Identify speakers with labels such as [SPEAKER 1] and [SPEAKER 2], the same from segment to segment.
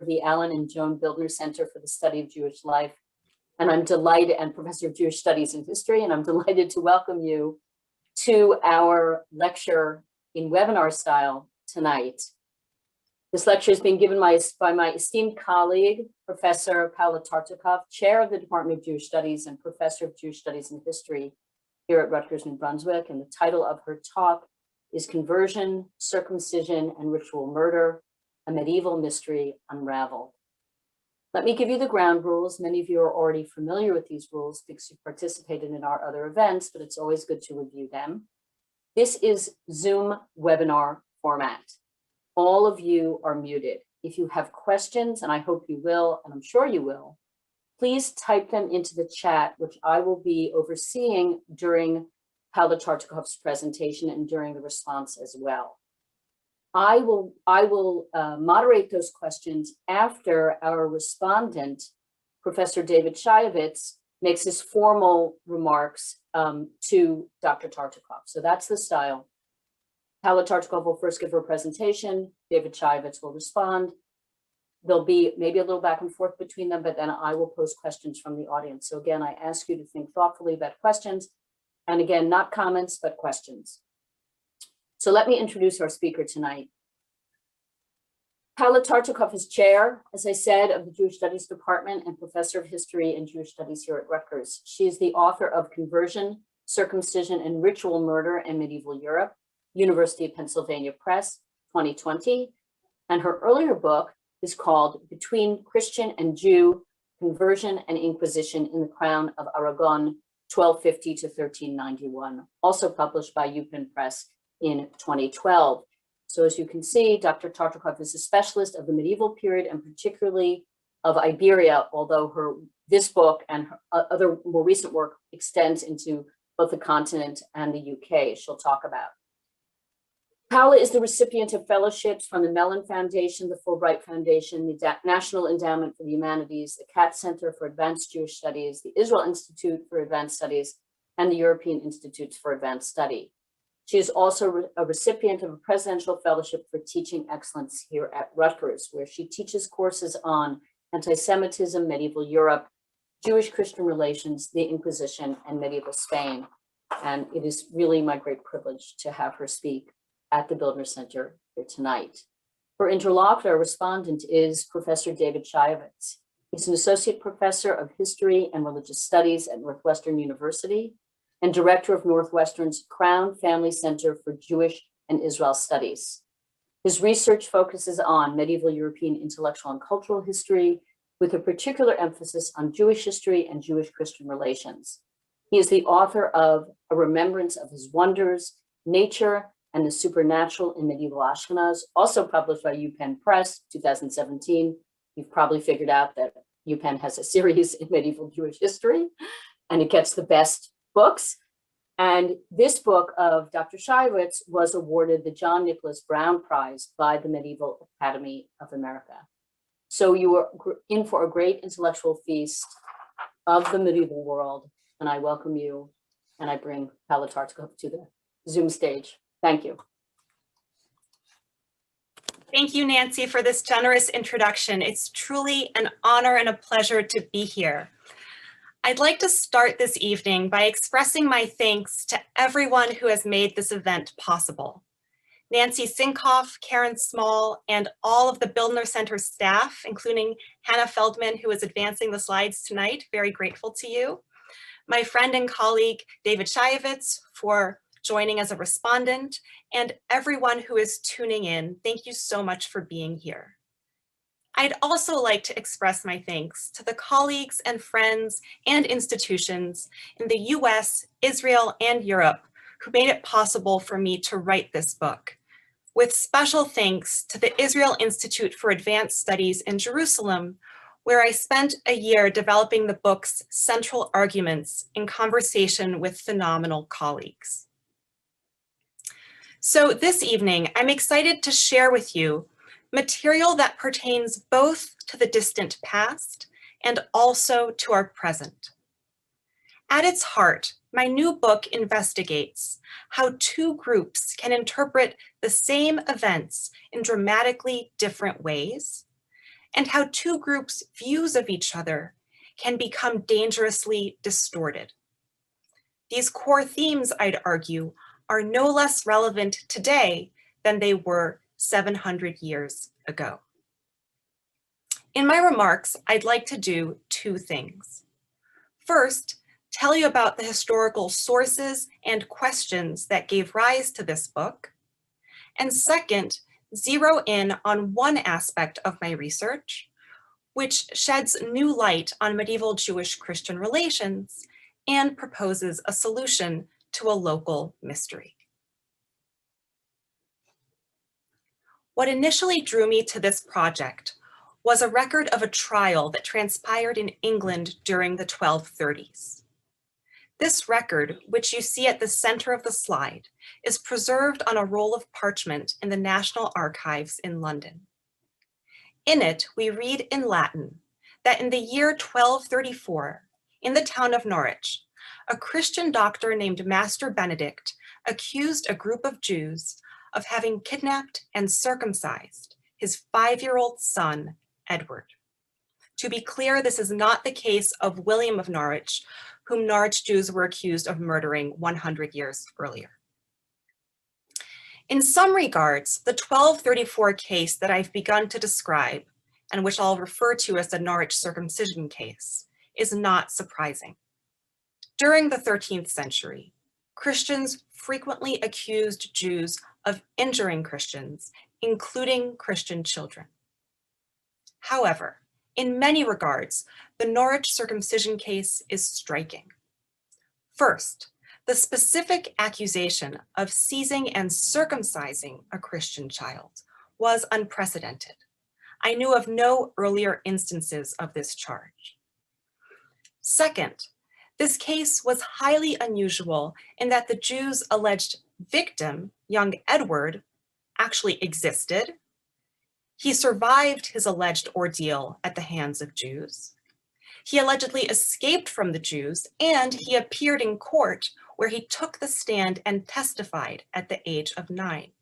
[SPEAKER 1] the Alan and Joan Bildner Center for the Study of Jewish Life. And I'm delighted, and Professor of Jewish Studies and History, and I'm delighted to welcome you to our lecture in webinar style tonight. This lecture is being given by my esteemed colleague, Professor Paola Tartakoff, Chair of the Department of Jewish Studies and Professor of Jewish Studies and History here at Rutgers, New Brunswick. And the title of her talk is Conversion, Circumcision and Ritual Murder, a Medieval Mystery Unraveled. Let me give you the ground rules. Many of you are already familiar with these rules because you participated in our other events, but it's always good to review them. This is Zoom webinar format. All of you are muted. If you have questions, and I hope you will, and I'm sure you will, please type them into the chat, which I will be overseeing during Paola Tartakoff's presentation and during the response as well. I will moderate those questions after our respondent, Professor David Shayevitz, makes his formal remarks to Dr. Tartakoff. So that's the style. Paola Tartakoff will first give her presentation. David Shayevitz will respond. There'll be maybe a little back and forth between them, but then I will pose questions from the audience. So again, I ask you to think thoughtfully about questions. And again, not comments, but questions. So let me introduce our speaker tonight. Paola Tartakoff is chair, as I said, of the Jewish Studies Department and professor of history and Jewish studies here at Rutgers. She is the author of Conversion, Circumcision and Ritual Murder in Medieval Europe, University of Pennsylvania Press, 2020. And her earlier book is called Between Christian and Jew, Conversion and Inquisition in the Crown of Aragon, 1250 to 1391, also published by UPenn Press in 2012. So as you can see, Dr. Tartakoff is a specialist of the medieval period and particularly of Iberia, although this book and her other more recent work extends into both the continent and the UK, she'll talk about. Paola is the recipient of fellowships from the Mellon Foundation, the Fulbright Foundation, the National Endowment for the Humanities, the Katz Center for Advanced Jewish Studies, the Israel Institute for Advanced Studies, and the European Institutes for Advanced Study. She is also a recipient of a presidential fellowship for teaching excellence here at Rutgers, where she teaches courses on anti-Semitism, medieval Europe, Jewish-Christian relations, the Inquisition, and medieval Spain. And it is really my great privilege to have her speak at the Bildner Center here tonight. Her interlocutor respondent is Professor David Shayevitz. He's an associate professor of history and religious studies at Northwestern University and director of Northwestern's Crown Family Center for Jewish and Israel Studies. His research focuses on medieval European intellectual and cultural history with a particular emphasis on Jewish history and Jewish-Christian relations. He is the author of A Remembrance of His Wonders, Nature and the Supernatural in Medieval Ashkenaz, also published by UPenn Press, 2017. You've probably figured out that UPenn has a series in medieval Jewish history, and it gets the best books. And this book of Dr. Shayevitz was awarded the John Nicholas Brown Prize by the Medieval Academy of America. So you are in for a great intellectual feast of the medieval world, and I welcome you, and I bring Paola Tartakoff to the Zoom stage. Thank you.
[SPEAKER 2] Thank you, Nancy, for this generous introduction. It's truly an honor and a pleasure to be here. I'd like to start this evening by expressing my thanks to everyone who has made this event possible. Nancy Sinkoff, Karen Small, and all of the Bildner Center staff, including Hannah Feldman, who is advancing the slides tonight. Very grateful to you. My friend and colleague, David Shayevitz, for joining as a respondent, and everyone who is tuning in. Thank you so much for being here. I'd also like to express my thanks to the colleagues and friends and institutions in the US, Israel, and Europe who made it possible for me to write this book, with special thanks to the Israel Institute for Advanced Studies in Jerusalem, where I spent a year developing the book's central arguments in conversation with phenomenal colleagues. So this evening, I'm excited to share with you material that pertains both to the distant past and also to our present. At its heart, my new book investigates how two groups can interpret the same events in dramatically different ways, and how two groups' views of each other can become dangerously distorted. These core themes, I'd argue, are no less relevant today than they were 700 years ago. In my remarks, I'd like to do two things. First, tell you about the historical sources and questions that gave rise to this book. And second, zero in on one aspect of my research, which sheds new light on medieval Jewish-Christian relations and proposes a solution to a local mystery. What initially drew me to this project was a record of a trial that transpired in England during the 1230s. This record, which you see at the center of the slide, is preserved on a roll of parchment in the National Archives in London. In it, we read in Latin that in the year 1234, in the town of Norwich, a Christian doctor named Master Benedict accused a group of Jews of having kidnapped and circumcised his 5-year-old son, Edward. To be clear, this is not the case of William of Norwich, whom Norwich Jews were accused of murdering 100 years earlier. In some regards, the 1234 case that I've begun to describe, and which I'll refer to as the Norwich Circumcision Case, is not surprising. During the 13th century, Christians frequently accused Jews of injuring Christians, including Christian children. However, in many regards, the Norwich Circumcision Case is striking. First, the specific accusation of seizing and circumcising a Christian child was unprecedented. I knew of no earlier instances of this charge. Second, this case was highly unusual in that the Jews' alleged victim, young Edward, actually existed. He survived his alleged ordeal at the hands of Jews. He allegedly escaped from the Jews, and he appeared in court where he took the stand and testified at the age of 9.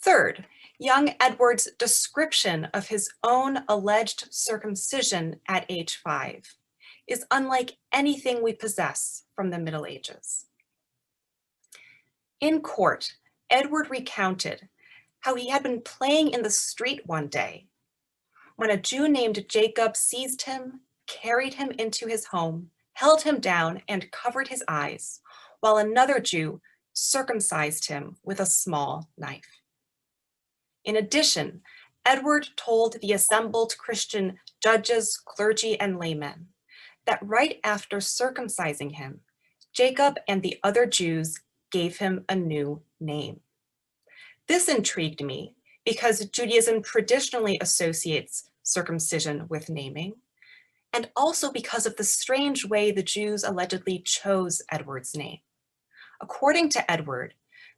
[SPEAKER 2] Third, young Edward's description of his own alleged circumcision at age 5 is unlike anything we possess from the Middle Ages. In court, Edward recounted how he had been playing in the street one day when a Jew named Jacob seized him, carried him into his home, held him down, and covered his eyes, while another Jew circumcised him with a small knife. In addition, Edward told the assembled Christian judges, clergy, and laymen that right after circumcising him, Jacob and the other Jews gave him a new name. This intrigued me because Judaism traditionally associates circumcision with naming, and also because of the strange way the Jews allegedly chose Edward's name. According to Edward,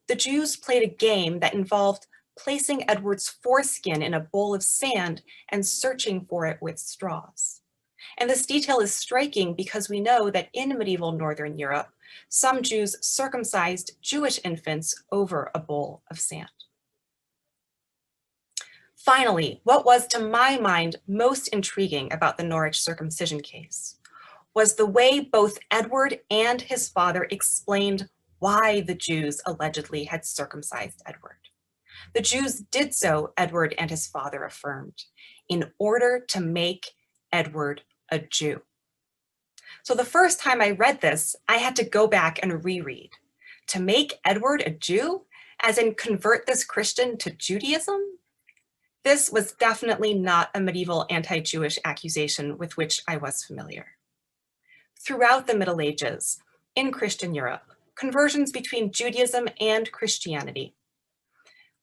[SPEAKER 2] the Jews played a game that involved placing Edward's foreskin in a bowl of sand and searching for it with straws. And this detail is striking because we know that in medieval Northern Europe, some Jews circumcised Jewish infants over a bowl of sand. Finally, what was to my mind most intriguing about the Norwich circumcision case was the way both Edward and his father explained why the Jews allegedly had circumcised Edward. The Jews did so, Edward and his father affirmed, in order to make Edward a Jew. So the first time I read this, I had to go back and reread. To make Edward a Jew, as in convert this Christian to Judaism? This was definitely not a medieval anti-Jewish accusation with which I was familiar. Throughout the Middle Ages, in Christian Europe, conversions between Judaism and Christianity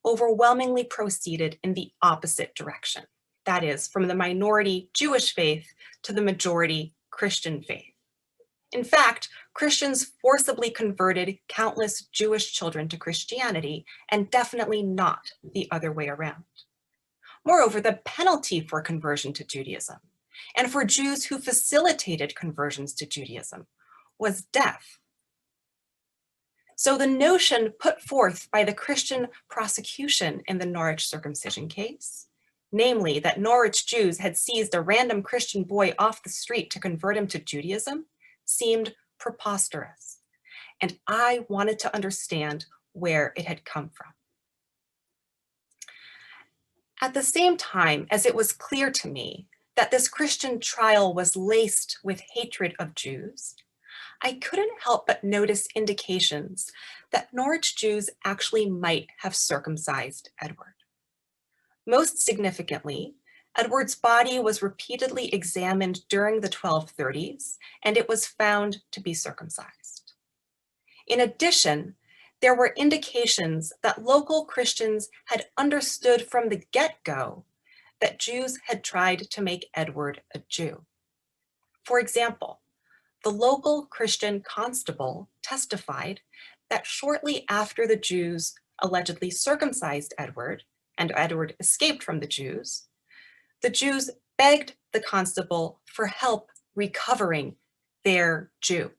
[SPEAKER 2] overwhelmingly proceeded in the opposite direction. That is, from the minority Jewish faith to the majority Christian faith. In fact, Christians forcibly converted countless Jewish children to Christianity, and definitely not the other way around. Moreover, the penalty for conversion to Judaism, and for Jews who facilitated conversions to Judaism, was death. So the notion put forth by the Christian prosecution in the Norwich circumcision case namely that Norwich Jews had seized a random Christian boy off the street to convert him to Judaism, seemed preposterous, and I wanted to understand where it had come from. At the same time as it was clear to me that this Christian trial was laced with hatred of Jews, I couldn't help but notice indications that Norwich Jews actually might have circumcised Edward. Most significantly, Edward's body was repeatedly examined during the 1230s, and it was found to be circumcised. In addition, there were indications that local Christians had understood from the get-go that Jews had tried to make Edward a Jew. For example, the local Christian constable testified that shortly after the Jews allegedly circumcised Edward, and Edward escaped from the Jews begged the constable for help recovering their Jew.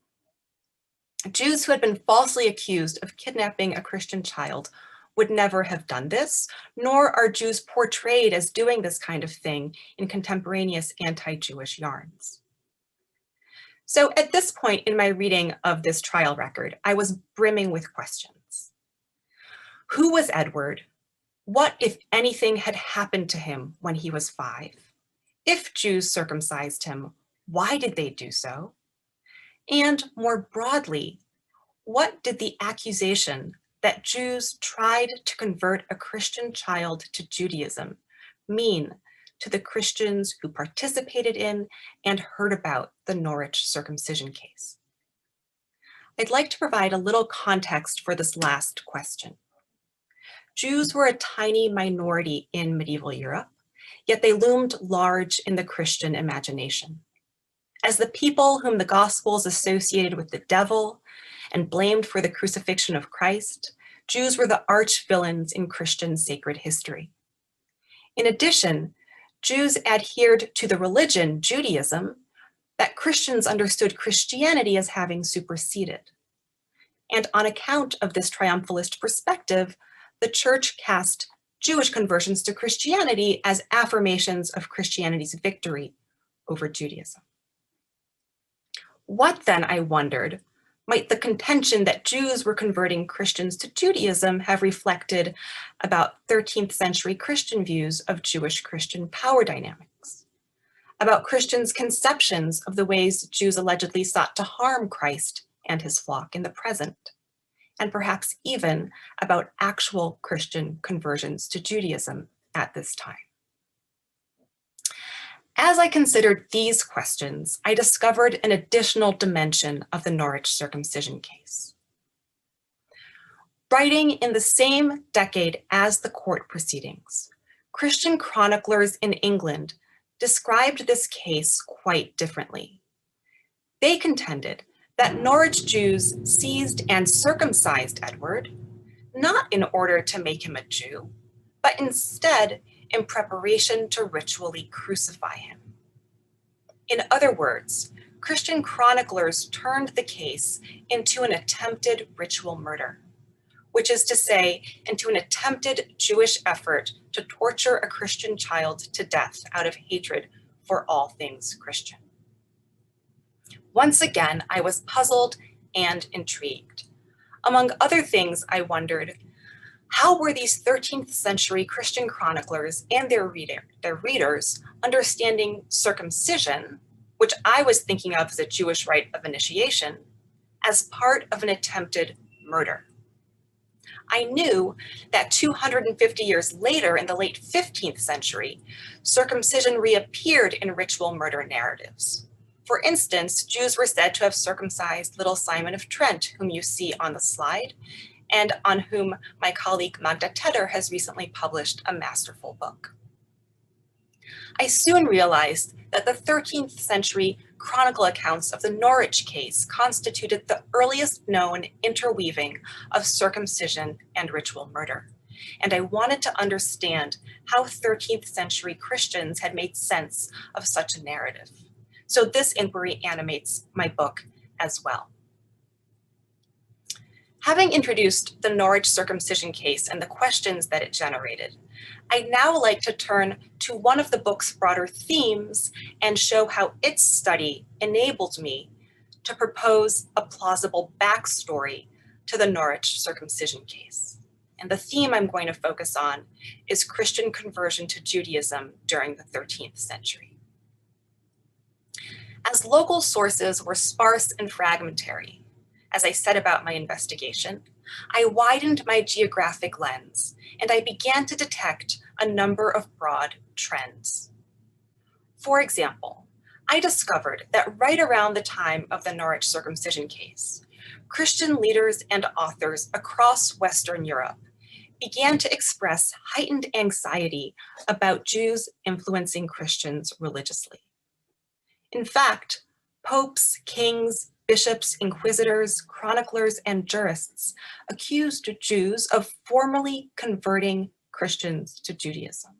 [SPEAKER 2] Jews who had been falsely accused of kidnapping a Christian child would never have done this, nor are Jews portrayed as doing this kind of thing in contemporaneous anti-Jewish yarns. So at this point in my reading of this trial record, I was brimming with questions. Who was Edward? What, if anything, had happened to him when he was 5? If Jews circumcised him, why did they do so? And more broadly, what did the accusation that Jews tried to convert a Christian child to Judaism mean to the Christians who participated in and heard about the Norwich Circumcision Case? I'd like to provide a little context for this last question. Jews were a tiny minority in medieval Europe, yet they loomed large in the Christian imagination. As the people whom the Gospels associated with the devil and blamed for the crucifixion of Christ, Jews were the arch villains in Christian sacred history. In addition, Jews adhered to the religion, Judaism, that Christians understood Christianity as having superseded. And on account of this triumphalist perspective, the church cast Jewish conversions to Christianity as affirmations of Christianity's victory over Judaism. What then, I wondered, might the contention that Jews were converting Christians to Judaism have reflected about 13th century Christian views of Jewish Christian power dynamics? About Christians' conceptions of the ways Jews allegedly sought to harm Christ and his flock in the present? And perhaps even about actual Christian conversions to Judaism at this time. As I considered these questions, I discovered an additional dimension of the Norwich Circumcision Case. Writing in the same decade as the court proceedings, Christian chroniclers in England described this case quite differently. They contended that Norwich Jews seized and circumcised Edward, not in order to make him a Jew, but instead in preparation to ritually crucify him. In other words, Christian chroniclers turned the case into an attempted ritual murder, which is to say, into an attempted Jewish effort to torture a Christian child to death out of hatred for all things Christian. Once again, I was puzzled and intrigued. Among other things, I wondered, how were these 13th century Christian chroniclers and their readers understanding circumcision, which I was thinking of as a Jewish rite of initiation, as part of an attempted murder? I knew that 250 years later, in the late 15th century, circumcision reappeared in ritual murder narratives. For instance, Jews were said to have circumcised little Simon of Trent, whom you see on the slide, and on whom my colleague Magda Tedder has recently published a masterful book. I soon realized that the 13th century chronicle accounts of the Norwich case constituted the earliest known interweaving of circumcision and ritual murder. And I wanted to understand how 13th century Christians had made sense of such a narrative. So this inquiry animates my book as well. Having introduced the Norwich Circumcision Case and the questions that it generated, I'd now like to turn to one of the book's broader themes and show how its study enabled me to propose a plausible backstory to the Norwich Circumcision Case. And the theme I'm going to focus on is Christian conversion to Judaism during the 13th century. As local sources were sparse and fragmentary, as I said about my investigation, I widened my geographic lens and I began to detect a number of broad trends. For example, I discovered that right around the time of the Norwich Circumcision Case, Christian leaders and authors across Western Europe began to express heightened anxiety about Jews influencing Christians religiously. In fact, popes, kings, bishops, inquisitors, chroniclers, and jurists accused Jews of formally converting Christians to Judaism.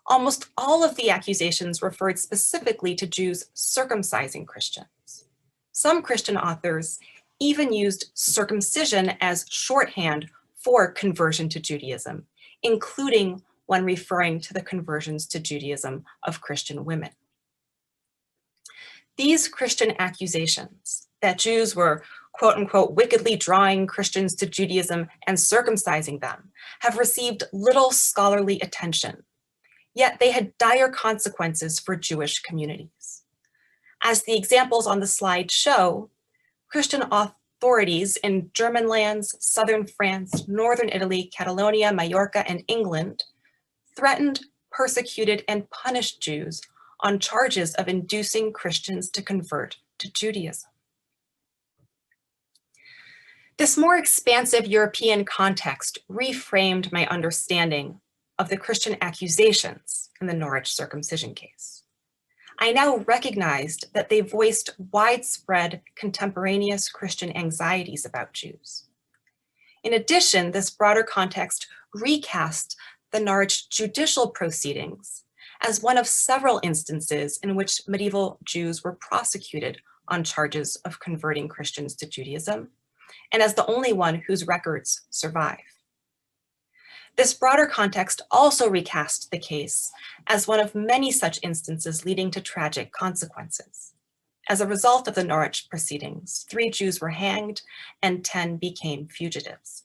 [SPEAKER 2] Almost all of the accusations referred specifically to Jews circumcising Christians. Some Christian authors even used circumcision as shorthand for conversion to Judaism, including when referring to the conversions to Judaism of Christian women. These Christian accusations that Jews were, quote unquote, wickedly drawing Christians to Judaism and circumcising them have received little scholarly attention, yet they had dire consequences for Jewish communities. As the examples on the slide show, Christian authorities in German lands, southern France, northern Italy, Catalonia, Majorca, and England threatened, persecuted, and punished Jews on charges of inducing Christians to convert to Judaism. This more expansive European context reframed my understanding of the Christian accusations in the Norwich Circumcision Case. I now recognized that they voiced widespread contemporaneous Christian anxieties about Jews. In addition, this broader context recast the Norwich judicial proceedings as one of several instances in which medieval Jews were prosecuted on charges of converting Christians to Judaism, and as the only one whose records survive. This broader context also recast the case as one of many such instances leading to tragic consequences. As a result of the Norwich proceedings, 3 Jews were hanged and 10 became fugitives.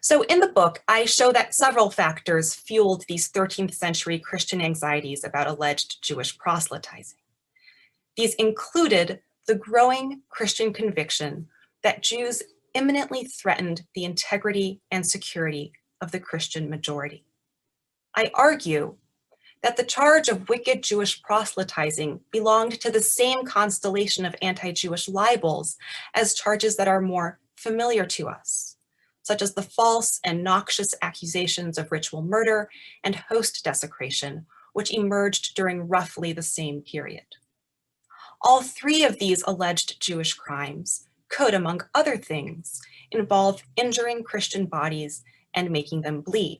[SPEAKER 2] So in the book, I show that several factors fueled these 13th century Christian anxieties about alleged Jewish proselytizing. These included the growing Christian conviction that Jews imminently threatened the integrity and security of the Christian majority. I argue that the charge of wicked Jewish proselytizing belonged to the same constellation of anti-Jewish libels as charges that are more familiar to us, such as the false and noxious accusations of ritual murder and host desecration, which emerged during roughly the same period. All 3 of these alleged Jewish crimes could, among other things, involve injuring Christian bodies and making them bleed.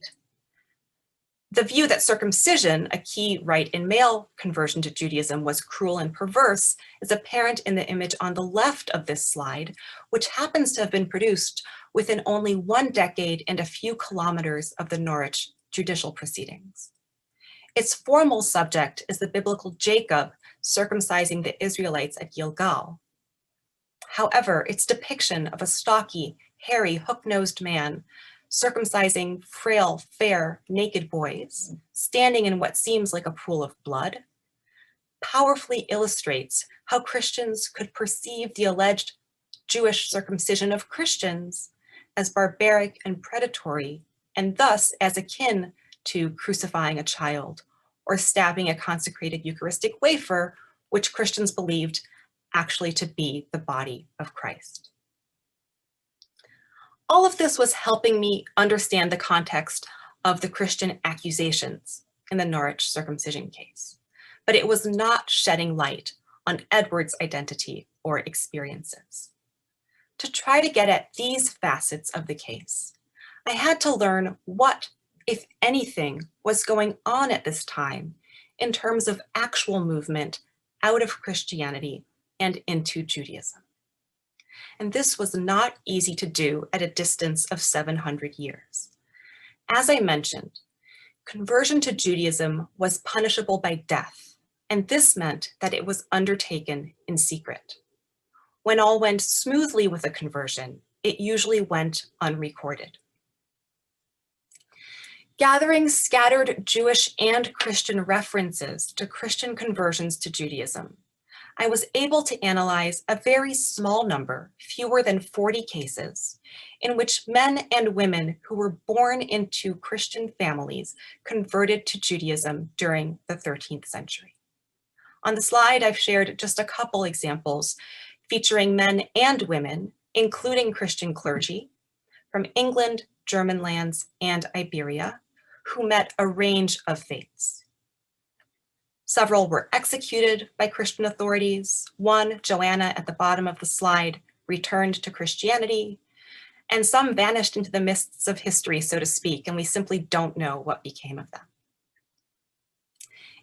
[SPEAKER 2] The view that circumcision, a key rite in male conversion to Judaism, was cruel and perverse is apparent in the image on the left of this slide, which happens to have been produced within only 1 decade and a few kilometers of the Norwich judicial proceedings. Its formal subject is the biblical Jacob circumcising the Israelites at Gilgal. However, its depiction of a stocky, hairy, hook-nosed man circumcising frail, fair, naked boys, standing in what seems like a pool of blood, powerfully illustrates how Christians could perceive the alleged Jewish circumcision of Christians as barbaric and predatory, and thus as akin to crucifying a child or stabbing a consecrated Eucharistic wafer, which Christians believed actually to be the body of Christ. All of this was helping me understand the context of the Christian accusations in the Norwich Circumcision Case, but it was not shedding light on Edward's identity or experiences. To try to get at these facets of the case, I had to learn what, if anything, was going on at this time in terms of actual movement out of Christianity and into Judaism. And this was not easy to do at a distance of 700 years. As I mentioned, conversion to Judaism was punishable by death, and this meant that it was undertaken in secret. When all went smoothly with a conversion, it usually went unrecorded. Gathering scattered Jewish and Christian references to Christian conversions to Judaism, I was able to analyze a very small number, fewer than 40 cases, in which men and women who were born into Christian families converted to Judaism during the 13th century. On the slide, I've shared just a couple examples featuring men and women, including Christian clergy, from England, German lands, and Iberia, who met a range of faiths. Several were executed by Christian authorities. One, Joanna at the bottom of the slide, returned to Christianity, and some vanished into the mists of history, so to speak, and we simply don't know what became of them.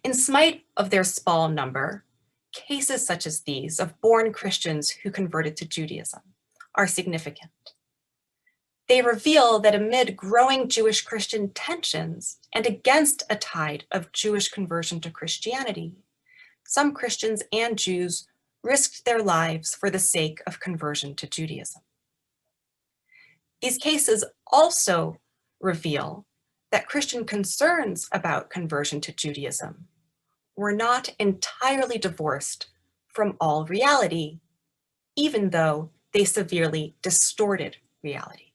[SPEAKER 2] In spite of their small number, cases such as these of born Christians who converted to Judaism are significant. They reveal that amid growing Jewish-Christian tensions and against a tide of Jewish conversion to Christianity, some Christians and Jews risked their lives for the sake of conversion to Judaism. These cases also reveal that Christian concerns about conversion to Judaism were not entirely divorced from all reality, even though they severely distorted reality.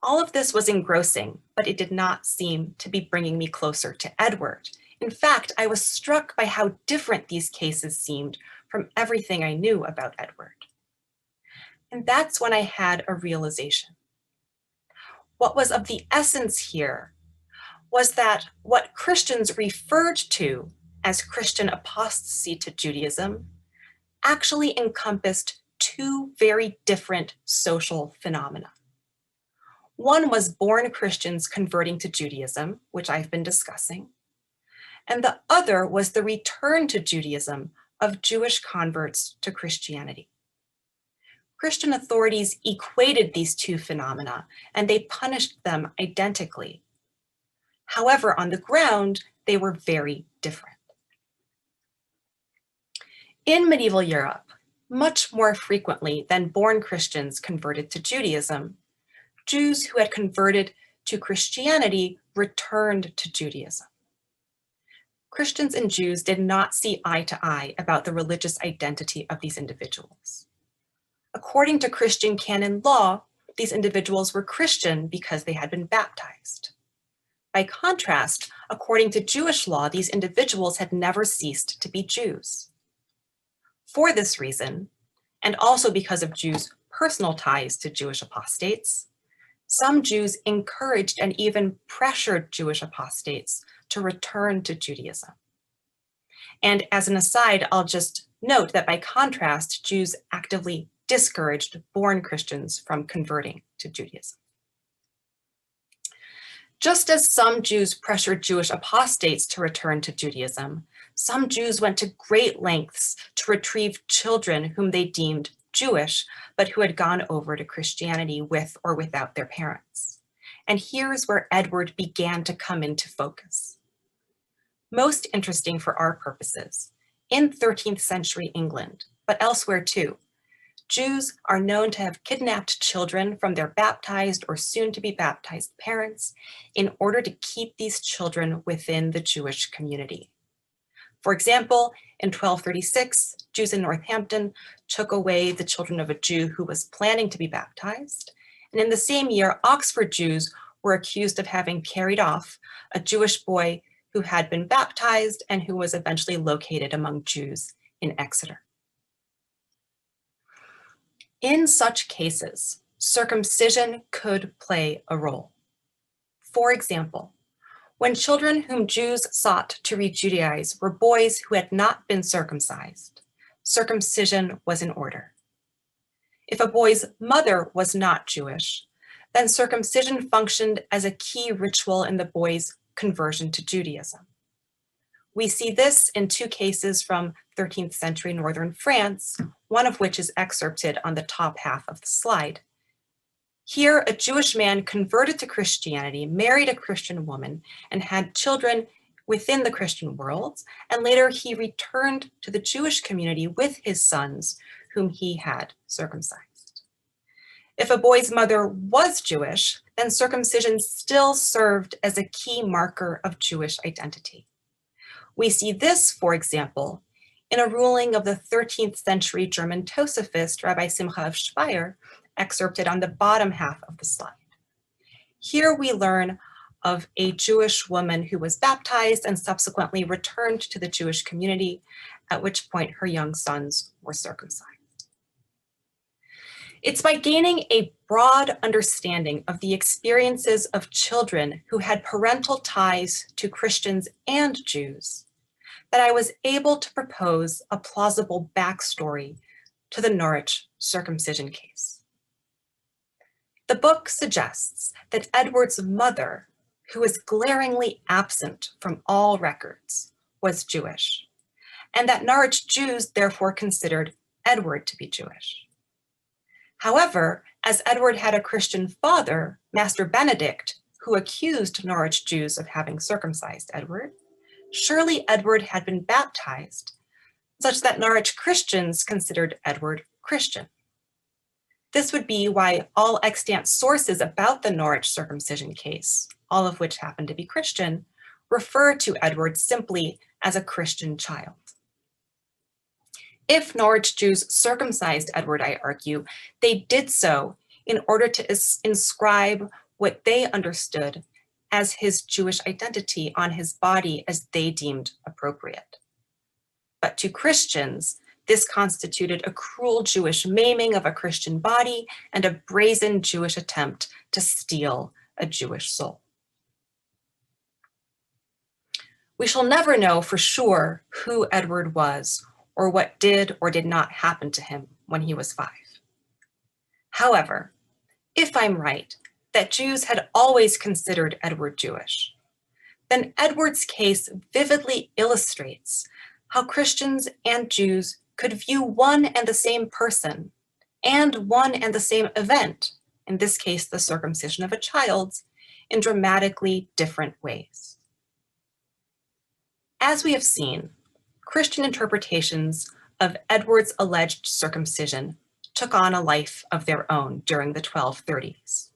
[SPEAKER 2] All of this was engrossing, but it did not seem to be bringing me closer to Edward. In fact, I was struck by how different these cases seemed from everything I knew about Edward. And that's when I had a realization. What was of the essence here was that what Christians referred to as Christian apostasy to Judaism actually encompassed two very different social phenomena. One was born Christians converting to Judaism, which I've been discussing, and the other was the return to Judaism of Jewish converts to Christianity. Christian authorities equated these two phenomena and they punished them identically. However, on the ground, they were very different. In medieval Europe, much more frequently than born Christians converted to Judaism, Jews who had converted to Christianity returned to Judaism. Christians and Jews did not see eye to eye about the religious identity of these individuals. According to Christian canon law, these individuals were Christian because they had been baptized. By contrast, according to Jewish law, these individuals had never ceased to be Jews. For this reason, and also because of Jews' personal ties to Jewish apostates, some Jews encouraged and even pressured Jewish apostates to return to Judaism. And as an aside, I'll just note that by contrast, Jews actively discouraged born Christians from converting to Judaism. Just as some Jews pressured Jewish apostates to return to Judaism, some Jews went to great lengths to retrieve children whom they deemed Jewish, but who had gone over to Christianity with or without their parents. And here's where Edward began to come into focus. Most interesting for our purposes, in 13th century England, but elsewhere too, Jews are known to have kidnapped children from their baptized or soon to be baptized parents in order to keep these children within the Jewish community. For example, in 1236, Jews in Northampton took away the children of a Jew who was planning to be baptized. And in the same year, Oxford Jews were accused of having carried off a Jewish boy who had been baptized and who was eventually located among Jews in Exeter. In such cases, circumcision could play a role. For example, when children whom Jews sought to re-Judaize were boys who had not been circumcised, circumcision was in order. If a boy's mother was not Jewish, then circumcision functioned as a key ritual in the boy's conversion to Judaism. We see this in two cases from 13th century northern France, one of which is excerpted on the top half of the slide. Here, a Jewish man converted to Christianity, married a Christian woman, and had children within the Christian world, and later he returned to the Jewish community with his sons, whom he had circumcised. If a boy's mother was Jewish, then circumcision still served as a key marker of Jewish identity. We see this, for example, in a ruling of the 13th century German Tosafist Rabbi Simcha of Speyer, excerpted on the bottom half of the slide. Here we learn of a Jewish woman who was baptized and subsequently returned to the Jewish community, at which point her young sons were circumcised. It's by gaining a broad understanding of the experiences of children who had parental ties to Christians and Jews that I was able to propose a plausible backstory to the Norwich Circumcision Case. The book suggests that Edward's mother, who is glaringly absent from all records, was Jewish, and that Norwich Jews therefore considered Edward to be Jewish. However, as Edward had a Christian father, Master Benedict, who accused Norwich Jews of having circumcised Edward, surely Edward had been baptized, such that Norwich Christians considered Edward Christian. This would be why all extant sources about the Norwich circumcision case, all of which happen to be Christian, refer to Edward simply as a Christian child. If Norwich Jews circumcised Edward, I argue, they did so in order to inscribe what they understood as his Jewish identity on his body as they deemed appropriate. But to Christians, this constituted a cruel Jewish maiming of a Christian body and a brazen Jewish attempt to steal a Jewish soul. We shall never know for sure who Edward was or what did or did not happen to him when he was 5. However, if I'm right that Jews had always considered Edward Jewish, then Edward's case vividly illustrates how Christians and Jews could view one and the same person and one and the same event, in this case, the circumcision of a child, in dramatically different ways. As we have seen, Christian interpretations of Edward's alleged circumcision took on a life of their own during the 1230s,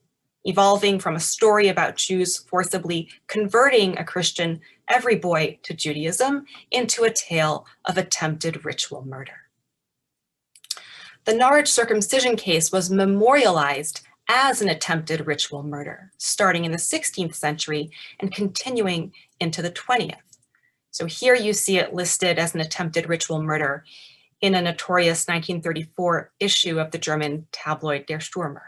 [SPEAKER 2] evolving from a story about Jews forcibly converting a Christian every boy to Judaism into a tale of attempted ritual murder. The Norwich circumcision case was memorialized as an attempted ritual murder, starting in the 16th century and continuing into the 20th. So here you see it listed as an attempted ritual murder in a notorious 1934 issue of the German tabloid Der Stürmer.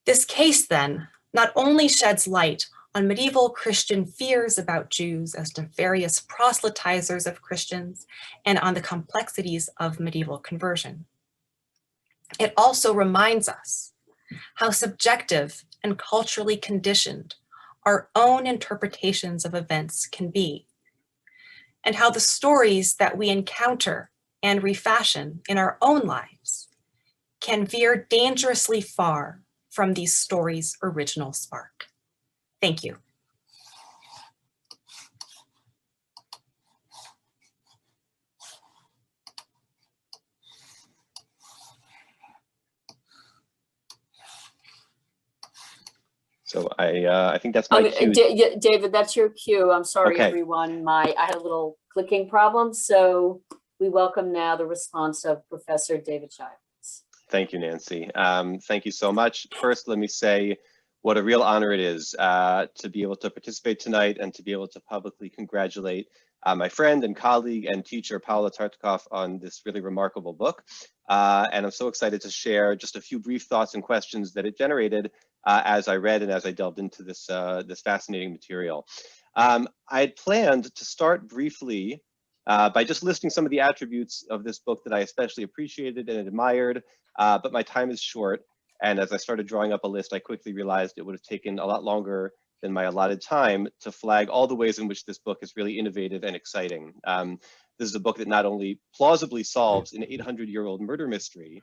[SPEAKER 2] This case then not only sheds light on medieval Christian fears about Jews as nefarious proselytizers of Christians and on the complexities of medieval conversion. It also reminds us how subjective and culturally conditioned our own interpretations of events can be, and how the stories that we encounter and refashion in our own lives can veer dangerously far from these stories' original spark. Thank you.
[SPEAKER 3] So I think that's my cue.
[SPEAKER 1] David, that's your cue. I'm sorry,
[SPEAKER 3] Okay.
[SPEAKER 1] everyone. I had a little clicking problem. So we welcome now the response of Professor David Childs.
[SPEAKER 3] Thank you, Nancy. Thank you so much. First, let me say what a real honor it is to be able to participate tonight and to be able to publicly congratulate my friend and colleague and teacher, Paola Tartakoff, on this really remarkable book. And I'm so excited to share just a few brief thoughts and questions that it generated as I read and as I delved into this, this fascinating material. I had planned to start briefly by just listing some of the attributes of this book that I especially appreciated and admired, but my time is short. And as I started drawing up a list, I quickly realized it would have taken a lot longer than my allotted time to flag all the ways in which this book is really innovative and exciting. This is a book that not only plausibly solves an 800-year-old murder mystery,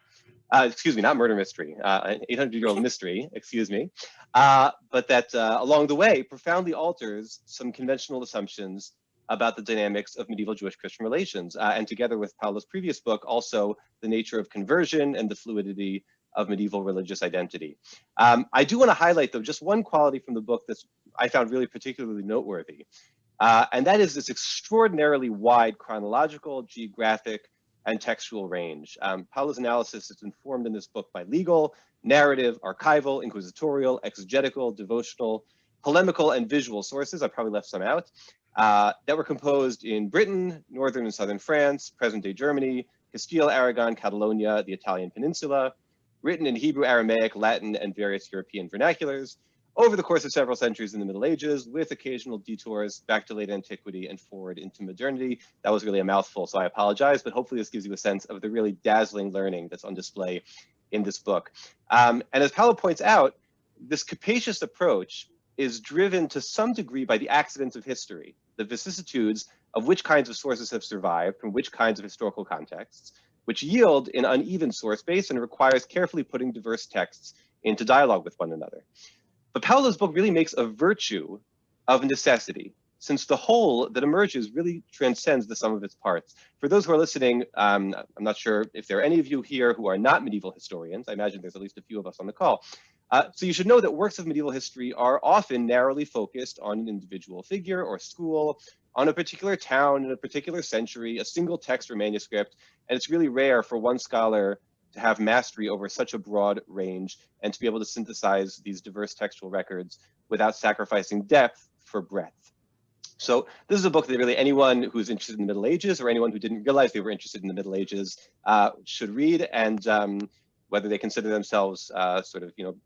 [SPEAKER 3] excuse me, not murder mystery, an 800-year-old mystery, excuse me, but that along the way profoundly alters some conventional assumptions about the dynamics of medieval Jewish-Christian relations, and together with Paola's previous book, also the nature of conversion and the fluidity of medieval religious identity. I do want to highlight, though, just one quality from the book that I found really particularly noteworthy, and that is this extraordinarily wide chronological, geographic, and textual range. Paola's analysis is informed in this book by legal, narrative, archival, inquisitorial, exegetical, devotional, polemical, and visual sources. I probably left some out, that were composed in Britain, northern and southern France, present-day Germany, Castile, Aragon, Catalonia, the Italian peninsula, written in Hebrew, Aramaic, Latin, and various European vernaculars, over the course of several centuries in the Middle Ages, with occasional detours back to late antiquity and forward into modernity. That was really a mouthful, so I apologize, but hopefully this gives you a sense of the really dazzling learning that's on display in this book. And as Paola points out, this capacious approach is driven to some degree by the accidents of history, the vicissitudes of which kinds of sources have survived from which kinds of historical contexts, which yield an uneven source base and requires carefully putting diverse texts into dialogue with one another. But Paola's book really makes a virtue of necessity, since the whole that emerges really transcends the sum of its parts. For those who are listening, I'm not sure if there are any of you here who are not medieval historians. I imagine there's at least a few of us on the call. So you should know that works of medieval history are often narrowly focused on an individual figure or school, on a particular town in a particular century, a single text or manuscript, and it's really rare for one scholar to have mastery over such a broad range and to be able to synthesize these diverse textual records without sacrificing depth for breadth. So this is a book that really anyone who's interested in the Middle Ages or anyone who didn't realize they were interested in the Middle Ages should read, and whether they consider themselves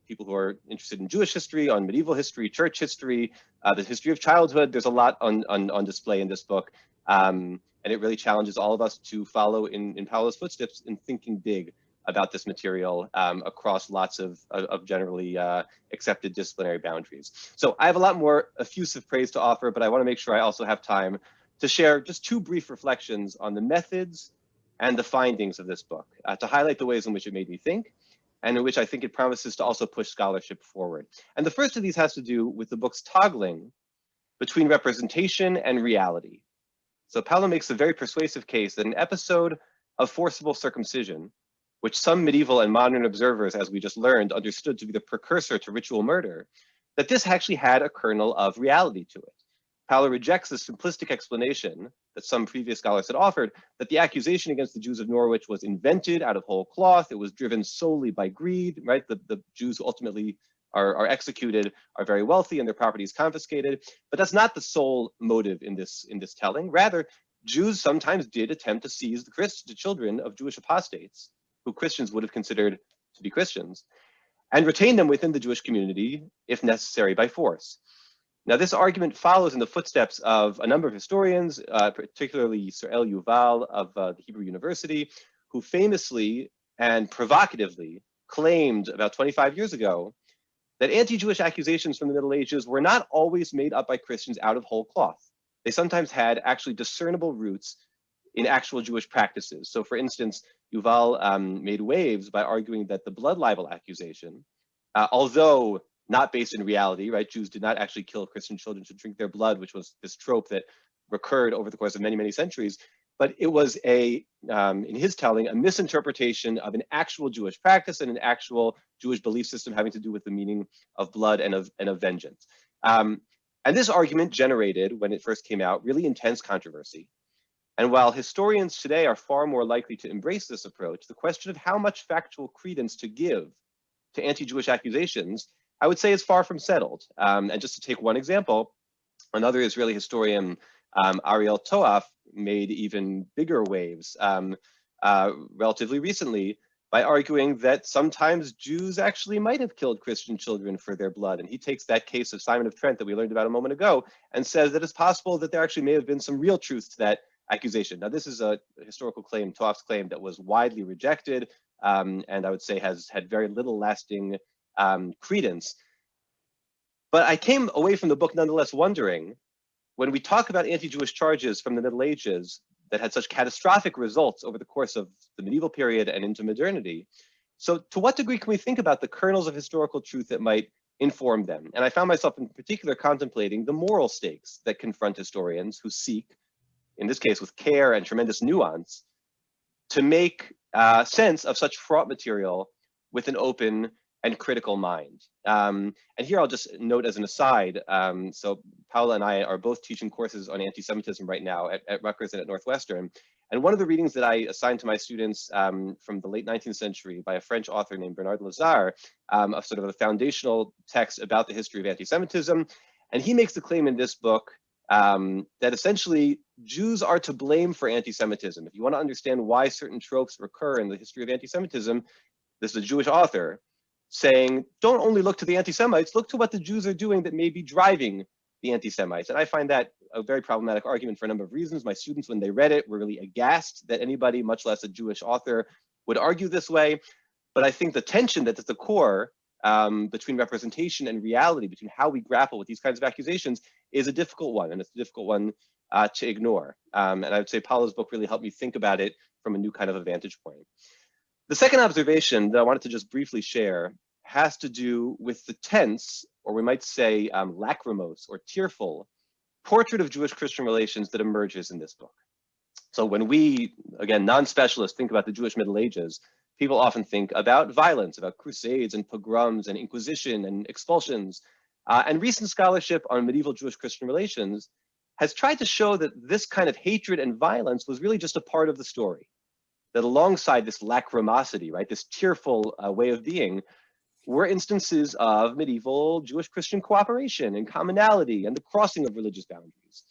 [SPEAKER 3] people who are interested in Jewish history, on medieval history, church history, the history of childhood. There's a lot on display in this book, and it really challenges all of us to follow in Paola's footsteps in thinking big about this material across lots of generally accepted disciplinary boundaries. So I have a lot more effusive praise to offer, but I want to make sure I also have time to share just two brief reflections on the methods and the findings of this book, to highlight the ways in which it made me think, and in which I think it promises to also push scholarship forward. And the first of these has to do with the book's toggling between representation and reality. So Paola makes a very persuasive case that an episode of forcible circumcision, which some medieval and modern observers, as we just learned, understood to be the precursor to ritual murder, that this actually had a kernel of reality to it. Paola rejects the simplistic explanation that some previous scholars had offered, that the accusation against the Jews of Norwich was invented out of whole cloth. It was driven solely by greed, right? The Jews who ultimately are executed are very wealthy and their property is confiscated. But that's not the sole motive in this telling. Rather, Jews sometimes did attempt to seize the children of Jewish apostates, who Christians would have considered to be Christians, and retain them within the Jewish community, if necessary, by force. Now, this argument follows in the footsteps of a number of historians, particularly Sir L. Yuval of the Hebrew University, who famously and provocatively claimed about 25 years ago that anti-Jewish accusations from the Middle Ages were not always made up by Christians out of whole cloth. They sometimes had actually discernible roots in actual Jewish practices. So for instance, Yuval made waves by arguing that the blood libel accusation, although not based in reality, right? Jews did not actually kill Christian children to drink their blood, which was this trope that recurred over the course of many, many centuries. But it was in his telling, a misinterpretation of an actual Jewish practice and an actual Jewish belief system having to do with the meaning of blood and of vengeance. And this argument generated, when it first came out, really intense controversy. And while historians today are far more likely to embrace this approach, the question of how much factual credence to give to anti-Jewish accusations, I would say, is far from settled. And just to take one example, another Israeli historian, Ariel Toaf, made even bigger waves relatively recently by arguing that sometimes Jews actually might have killed Christian children for their blood. And he takes that case of Simon of Trent that we learned about a moment ago and says that it's possible that there actually may have been some real truth to that accusation. Now, this is a historical claim, Toaf's claim, that was widely rejected, and I would say has had very little lasting credence. But I came away from the book nonetheless wondering, when we talk about anti-Jewish charges from the Middle Ages that had such catastrophic results over the course of the medieval period and into modernity, So to what degree can we think about the kernels of historical truth that might inform them? And I found myself in particular contemplating the moral stakes that confront historians who seek, in this case with care and tremendous nuance, to make sense of such fraught material with an open and critical mind. And here I'll just note as an aside, so Paola and I are both teaching courses on anti-Semitism right now at Rutgers and at Northwestern. And one of the readings that I assigned to my students from the late 19th century by a French author named Bernard Lazare, of sort of a foundational text about the history of anti-Semitism. And he makes the claim in this book that essentially Jews are to blame for anti-Semitism. If you want to understand why certain tropes recur in the history of anti-Semitism, this is a Jewish author saying, don't only look to the anti-Semites, look to what the Jews are doing that may be driving the anti-Semites. And I find that a very problematic argument for a number of reasons. My students, when they read it, were really aghast that anybody, much less a Jewish author, would argue this way. But I think the tension that's at the core between representation and reality, between how we grapple with these kinds of accusations, is a difficult one, and it's a difficult one to ignore. And I would say Paola's book really helped me think about it from a new kind of a vantage point. The second observation that I wanted to just briefly share has to do with the tense, or we might say lachrymose or tearful, portrait of Jewish-Christian relations that emerges in this book. So when we, again, non-specialists, think about the Jewish Middle Ages, people often think about violence, about crusades and pogroms and inquisition and expulsions. And recent scholarship on medieval Jewish-Christian relations has tried to show that this kind of hatred and violence was really just a part of the story. That alongside this lachrymosity, right, this tearful way of being, were instances of medieval Jewish-Christian cooperation and commonality and the crossing of religious boundaries.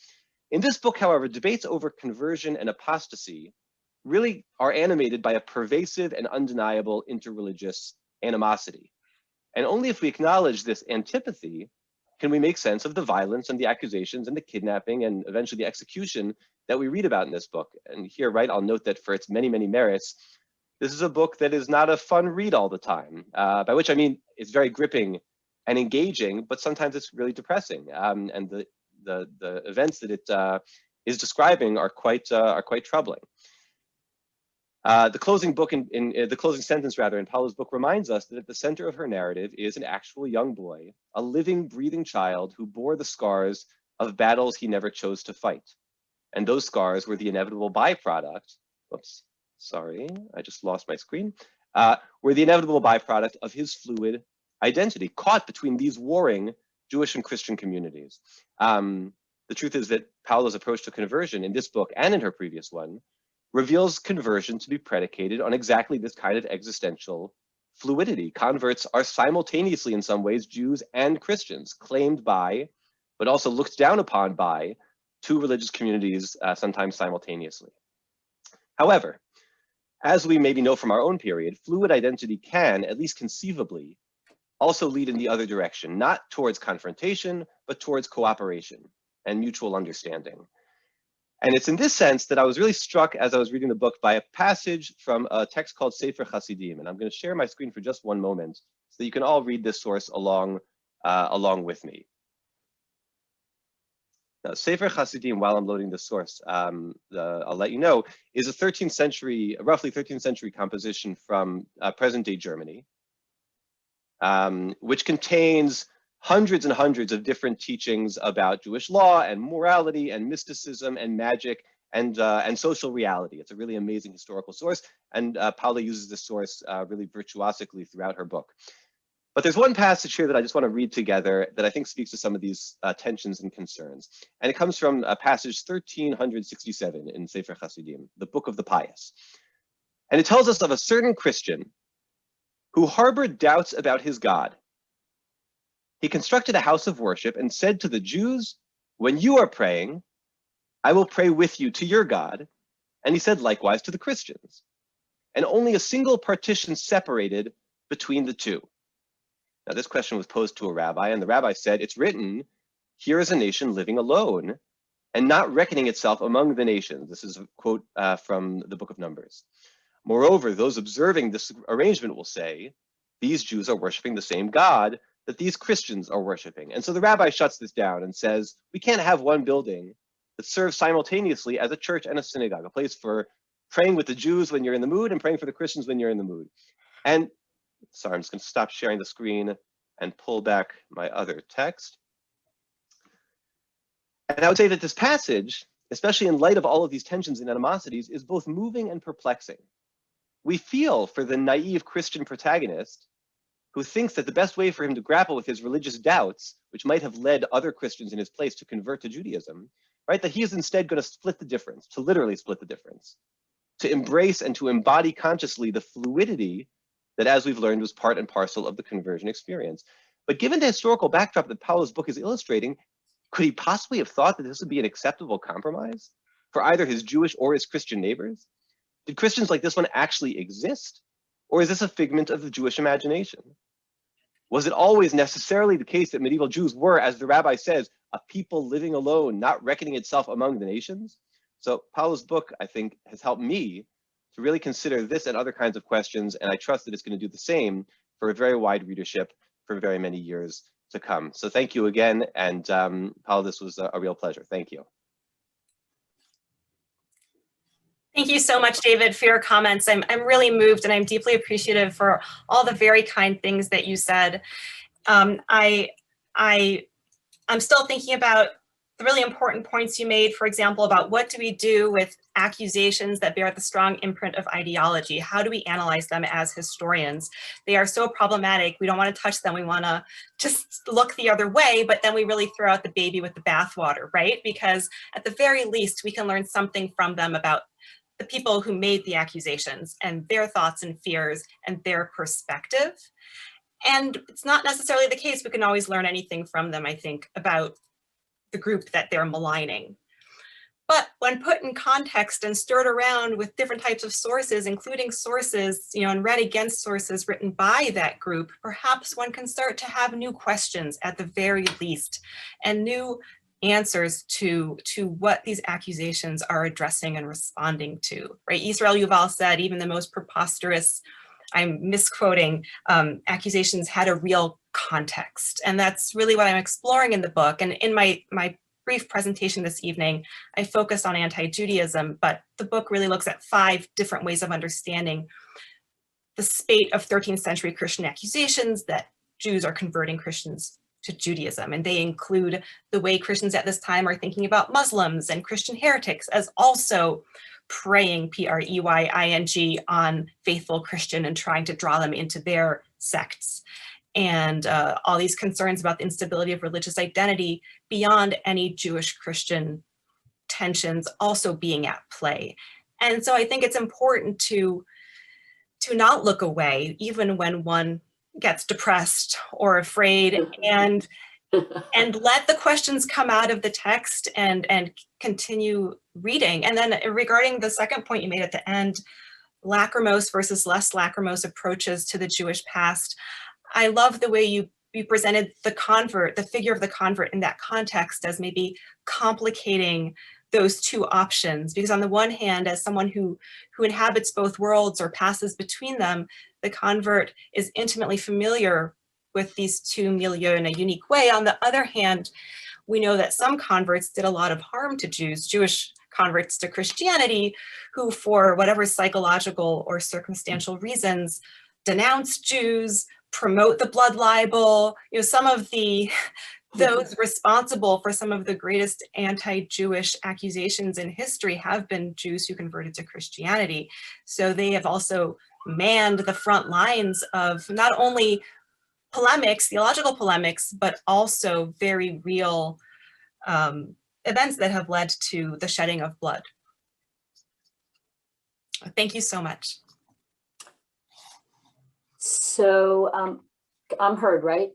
[SPEAKER 3] In this book, however, debates over conversion and apostasy really are animated by a pervasive and undeniable interreligious animosity. And only if we acknowledge this antipathy can we make sense of the violence and the accusations and the kidnapping and eventually the execution that we read about in this book. And here, right, I'll note that for its many, many merits, this is a book that is not a fun read all the time, by which I mean it's very gripping and engaging, but sometimes it's really depressing. And the events that it is describing are quite troubling. The closing book the closing sentence rather in Paola's book reminds us that at the center of her narrative is an actual young boy, a living, breathing child who bore the scars of battles he never chose to fight. And those scars were the inevitable byproduct, whoops, sorry, I just lost my screen, were the inevitable byproduct of his fluid identity, caught between these warring Jewish and Christian communities. The truth is that Paola's approach to conversion in this book and in her previous one reveals conversion to be predicated on exactly this kind of existential fluidity. Converts are simultaneously, in some ways, Jews and Christians, claimed by, but also looked down upon by, two religious communities, sometimes simultaneously. However, as we maybe know from our own period, fluid identity can, at least conceivably, also lead in the other direction, not towards confrontation, but towards cooperation and mutual understanding. And it's in this sense that I was really struck as I was reading the book by a passage from a text called Sefer Hasidim. And I'm going to share my screen for just one moment so that you can all read this source along with me. Now, Sefer Hasidim, while I'm loading the source, I'll let you know, is a 13th century, roughly 13th century composition from present-day Germany, which contains hundreds and hundreds of different teachings about Jewish law and morality and mysticism and magic and social reality. It's a really amazing historical source, and Paola uses this source really virtuosically throughout her book. But there's one passage here that I just want to read together that I think speaks to some of these tensions and concerns. And it comes from passage 1367 in Sefer Hasidim, the Book of the Pious. And it tells us of a certain Christian who harbored doubts about his God. He constructed a house of worship and said to the Jews, "When you are praying, I will pray with you to your God." And he said likewise to the Christians. And only a single partition separated between the two. Now, this question was posed to a rabbi, and the rabbi said, "It's written, here is a nation living alone and not reckoning itself among the nations." This is a quote from the book of Numbers. "Moreover, those observing this arrangement will say, these Jews are worshiping the same God that these Christians are worshiping." And so the rabbi shuts this down and says, we can't have one building that serves simultaneously as a church and a synagogue, a place for praying with the Jews when you're in the mood and praying for the Christians when you're in the mood. And sorry, I'm just going to stop sharing the screen and pull back my other text. And I would say that this passage, especially in light of all of these tensions and animosities, is both moving and perplexing. We feel for the naive Christian protagonist who thinks that the best way for him to grapple with his religious doubts, which might have led other Christians in his place to convert to Judaism, right, that he is instead going to split the difference, to literally split the difference, to embrace and to embody consciously the fluidity that, as we've learned, was part and parcel of the conversion experience. But given the historical backdrop that Paola's book is illustrating, could he possibly have thought that this would be an acceptable compromise for either his Jewish or his Christian neighbors? Did Christians like this one actually exist? Or is this a figment of the Jewish imagination? Was it always necessarily the case that medieval Jews were, as the rabbi says, a people living alone, not reckoning itself among the nations? So Paola's book, I think, has helped me to really consider this and other kinds of questions, and I trust that it's going to do the same for a very wide readership for very many years to come. So thank you again, and Paola, this was a real pleasure. Thank you.
[SPEAKER 2] Thank you so much, David, for your comments. I'm really moved, and I'm deeply appreciative for all the very kind things that you said. I'm still thinking about the really important points you made, for example, about what do we do with accusations that bear the strong imprint of ideology? How do we analyze them as historians? They are so problematic. We don't want to touch them. We want to just look the other way, but then we really throw out the baby with the bathwater, right? Because at the very least, we can learn something from them about the people who made the accusations and their thoughts and fears and their perspective. And it's not necessarily the case we can always learn anything from them, I think, about the group that they're maligning. But when put in context and stirred around with different types of sources, including sources, and read against sources written by that group, perhaps one can start to have new questions at the very least, and new answers to what these accusations are addressing and responding to, right? Israel Yuval said, even the most preposterous, I'm misquoting, accusations had a real context. And that's really what I'm exploring in the book. And in my brief presentation this evening, I focused on anti-Judaism, but the book really looks at 5 different ways of understanding the spate of 13th century Christian accusations that Jews are converting Christians to Judaism. And they include the way Christians at this time are thinking about Muslims and Christian heretics as also preying, P-R-E-Y-I-N-G, on faithful Christian and trying to draw them into their sects. And all these concerns about the instability of religious identity beyond any Jewish-Christian tensions also being at play. And so I think it's important to not look away, even when one gets depressed or afraid, and let the questions come out of the text and continue reading. And then regarding the second point you made at the end, lachrymose versus less lachrymose approaches to the Jewish past, I love the way you presented the convert, the figure of the convert in that context as maybe complicating those two options. Because on the one hand, as someone who inhabits both worlds or passes between them, the convert is intimately familiar with these two milieux in a unique way. On the other hand, we know that some converts did a lot of harm to Jews, Jewish converts to Christianity, who for whatever psychological or circumstantial reasons denounce Jews, promote the blood libel. Some of those responsible for some of the greatest anti-Jewish accusations in history have been Jews who converted to Christianity. So they have also manned the front lines of not only polemics, theological polemics, but also very real events that have led to the shedding of blood. Thank you so much.
[SPEAKER 1] So I'm heard, right?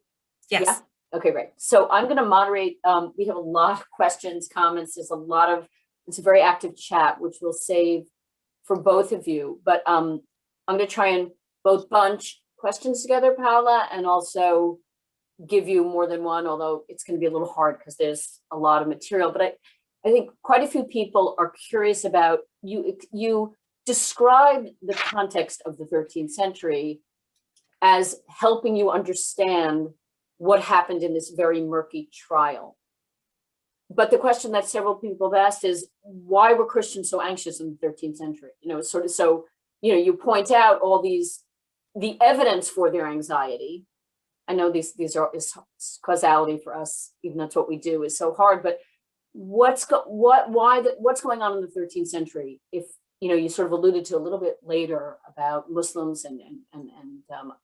[SPEAKER 2] Yes.
[SPEAKER 1] Yeah? Okay, great. So I'm going to moderate. We have a lot of questions, comments. It's a very active chat, which we'll save for both of you. But I'm going to try and both bunch questions together, Paola, and also give you more than one, although it's going to be a little hard because there's a lot of material. But I think quite a few people are curious about, you described the context of the 13th century as helping you understand what happened in this very murky trial. But the question that several people have asked is, why were Christians so anxious in the 13th century? You point out all these the evidence for their anxiety. I know these is causality for us, even that's what we do, is so hard, but what's going on in the 13th century? If you sort of alluded to a little bit later about Muslims and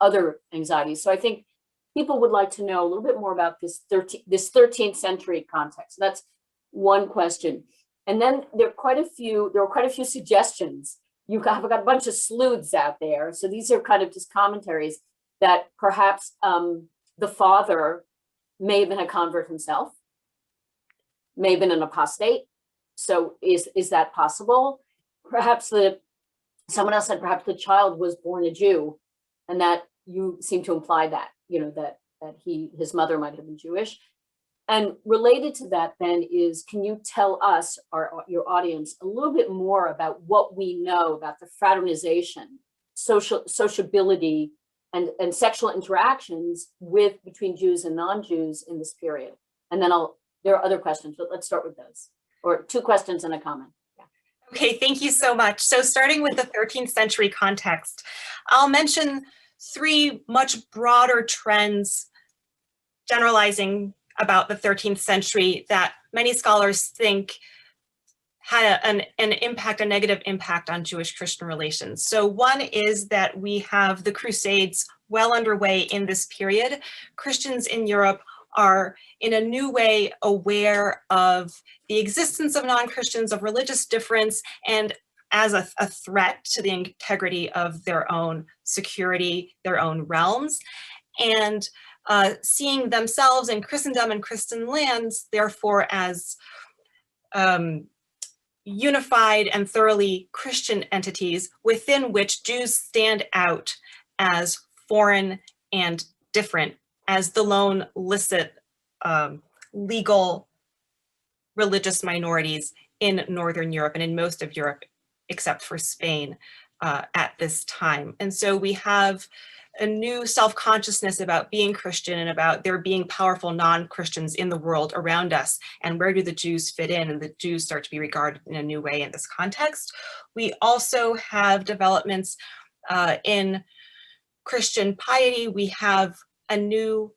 [SPEAKER 1] other anxieties. So I think people would like to know a little bit more about this 13th century context. So that's one question. And then there were quite a few suggestions. I've got a bunch of sleuths out there. So these are kind of just commentaries that perhaps the father may have been a convert himself, may have been an apostate. So is that possible? Perhaps someone else said perhaps the child was born a Jew, and that you seem to imply that, that his mother might have been Jewish. And related to that then is, can you tell us, your audience, a little bit more about what we know about the fraternization, sociability, and sexual interactions between Jews and non-Jews in this period? And then there are other questions, but let's start with those, or two questions and a comment.
[SPEAKER 2] Okay, thank you so much. So starting with the 13th century context, I'll mention three much broader trends generalizing about the 13th century that many scholars think had a negative impact on Jewish-Christian relations. So one is that we have the Crusades well underway in this period. Christians in Europe are in a new way aware of the existence of non-Christians, of religious difference, and as a threat to the integrity of their own security, their own realms, and seeing themselves in Christendom and Christian lands, therefore, as unified and thoroughly Christian entities within which Jews stand out as foreign and different, as the lone licit legal religious minorities in Northern Europe and in most of Europe, except for Spain at this time. And so we have a new self-consciousness about being Christian and about there being powerful non-Christians in the world around us. And where do the Jews fit in? And the Jews start to be regarded in a new way in this context. We also have developments in Christian piety. We have a new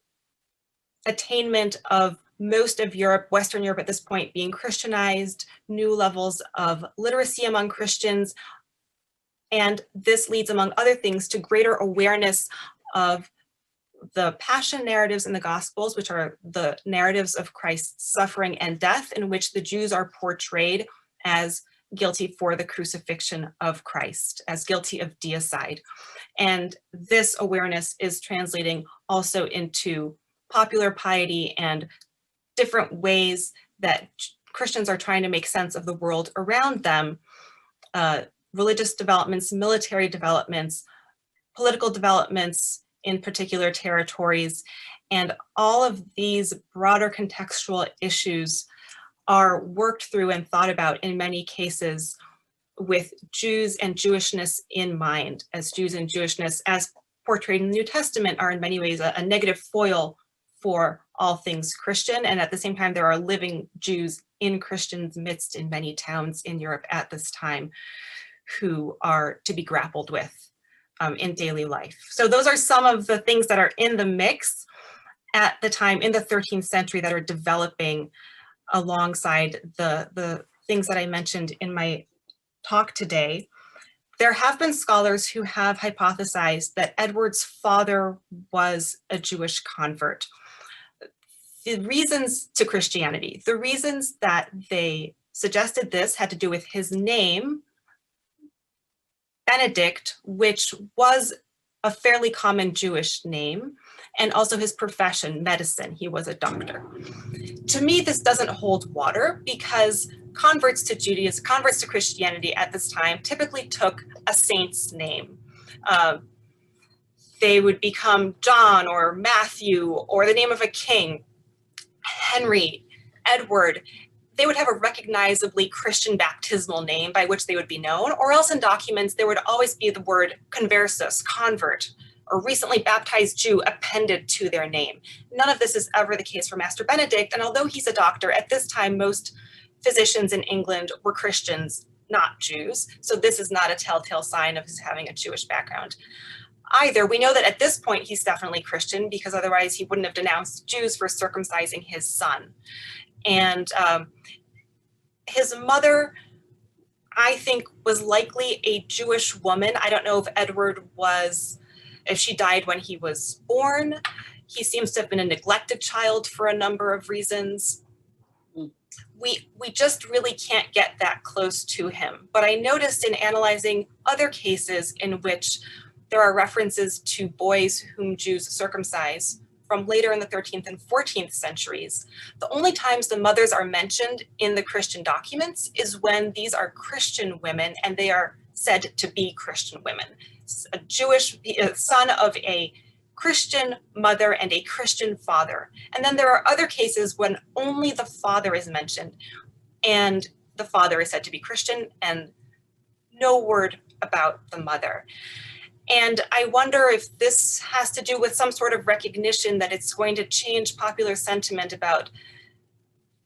[SPEAKER 2] attainment of most of Europe, Western Europe at this point, being Christianized, new levels of literacy among Christians. And this leads, among other things, to greater awareness of the passion narratives in the Gospels, which are the narratives of Christ's suffering and death, in which the Jews are portrayed as guilty for the crucifixion of Christ, as guilty of deicide. And this awareness is translating also into popular piety and different ways that Christians are trying to make sense of the world around them. Religious developments, military developments, political developments in particular territories, and all of these broader contextual issues are worked through and thought about in many cases with Jews and Jewishness in mind, as Jews and Jewishness, as portrayed in the New Testament, are in many ways a negative foil for all things Christian. And at the same time, there are living Jews in Christians' midst in many towns in Europe at this time who are to be grappled with in daily life. So those are some of the things that are in the mix at the time in the 13th century that are developing alongside the things that I mentioned in my talk today. There have been scholars who have hypothesized that Edward's father was a Jewish convert. The reasons to Christianity, the reasons that they suggested this had to do with his name, Benedict, which was a fairly common Jewish name, and also his profession, medicine. He was a doctor. To me, this doesn't hold water because converts to Judaism, converts to Christianity at this time typically took a saint's name. They would become John or Matthew or the name of a king, Henry, Edward. They would have a recognizably Christian baptismal name by which they would be known, or else in documents there would always be the word conversus, convert, or recently baptized Jew appended to their name. None of this is ever the case for Master Benedict, and although he's a doctor, at this time most physicians in England were Christians, not Jews, so this is not a telltale sign of his having a Jewish background. either. We know that at this point he's definitely Christian, because otherwise he wouldn't have denounced Jews for circumcising his son. And his mother, I think, was likely a Jewish woman. I don't know if if she died when he was born. He seems to have been a neglected child for a number of reasons. We just really can't get that close to him. But I noticed in analyzing other cases in which there are references to boys whom Jews circumcise from later in the 13th and 14th centuries, the only times the mothers are mentioned in the Christian documents is when these are Christian women and they are said to be Christian women. A Jewish son of a Christian mother and a Christian father. And then there are other cases when only the father is mentioned and the father is said to be Christian and no word about the mother. And I wonder if this has to do with some sort of recognition that it's going to change popular sentiment about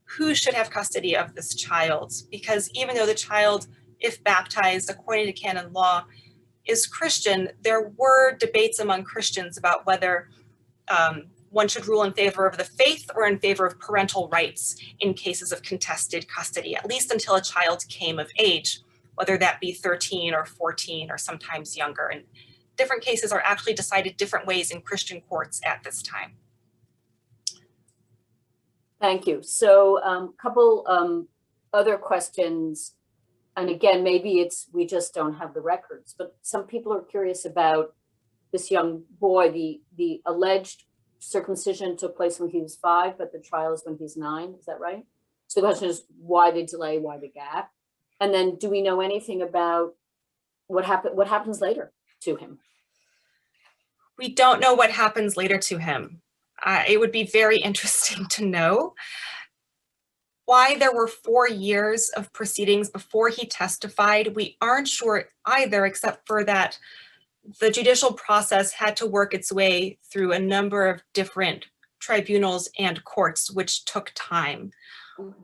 [SPEAKER 2] who should have custody of this child. Because even though the child, if baptized according to canon law, is Christian, there were debates among Christians about whether one should rule in favor of the faith or in favor of parental rights in cases of contested custody, at least until a child came of age, whether that be 13 or 14 or sometimes younger. And different cases are actually decided different ways in Christian courts at this time.
[SPEAKER 1] Thank you. So couple other questions. And again, maybe it's we just don't have the records, but some people are curious about this young boy. The alleged circumcision took place when he was 5, but the trial is when he's 9. Is that right? So the question is, why the delay? Why the gap? And then, do we know anything about what happens later to him?
[SPEAKER 2] We don't know what happens later to him. It would be very interesting to know why there were 4 years of proceedings before he testified. We aren't sure either, except for that the judicial process had to work its way through a number of different tribunals and courts, which took time.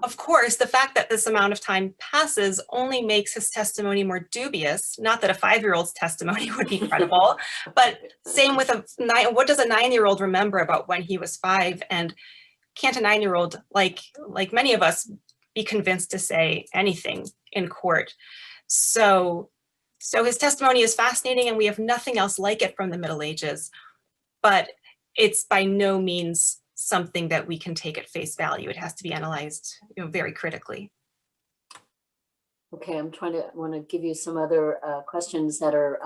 [SPEAKER 2] Of course, the fact that this amount of time passes only makes his testimony more dubious. Not that a 5-year-old's testimony would be credible, but same with what does a 9-year-old remember about when he was 5? And can't a 9-year-old, like many of us, be convinced to say anything in court? So his testimony is fascinating, and we have nothing else like it from the Middle Ages, but it's by no means something that we can take at face value. It has to be analyzed, very critically.
[SPEAKER 1] Okay, want to give you some other questions that are,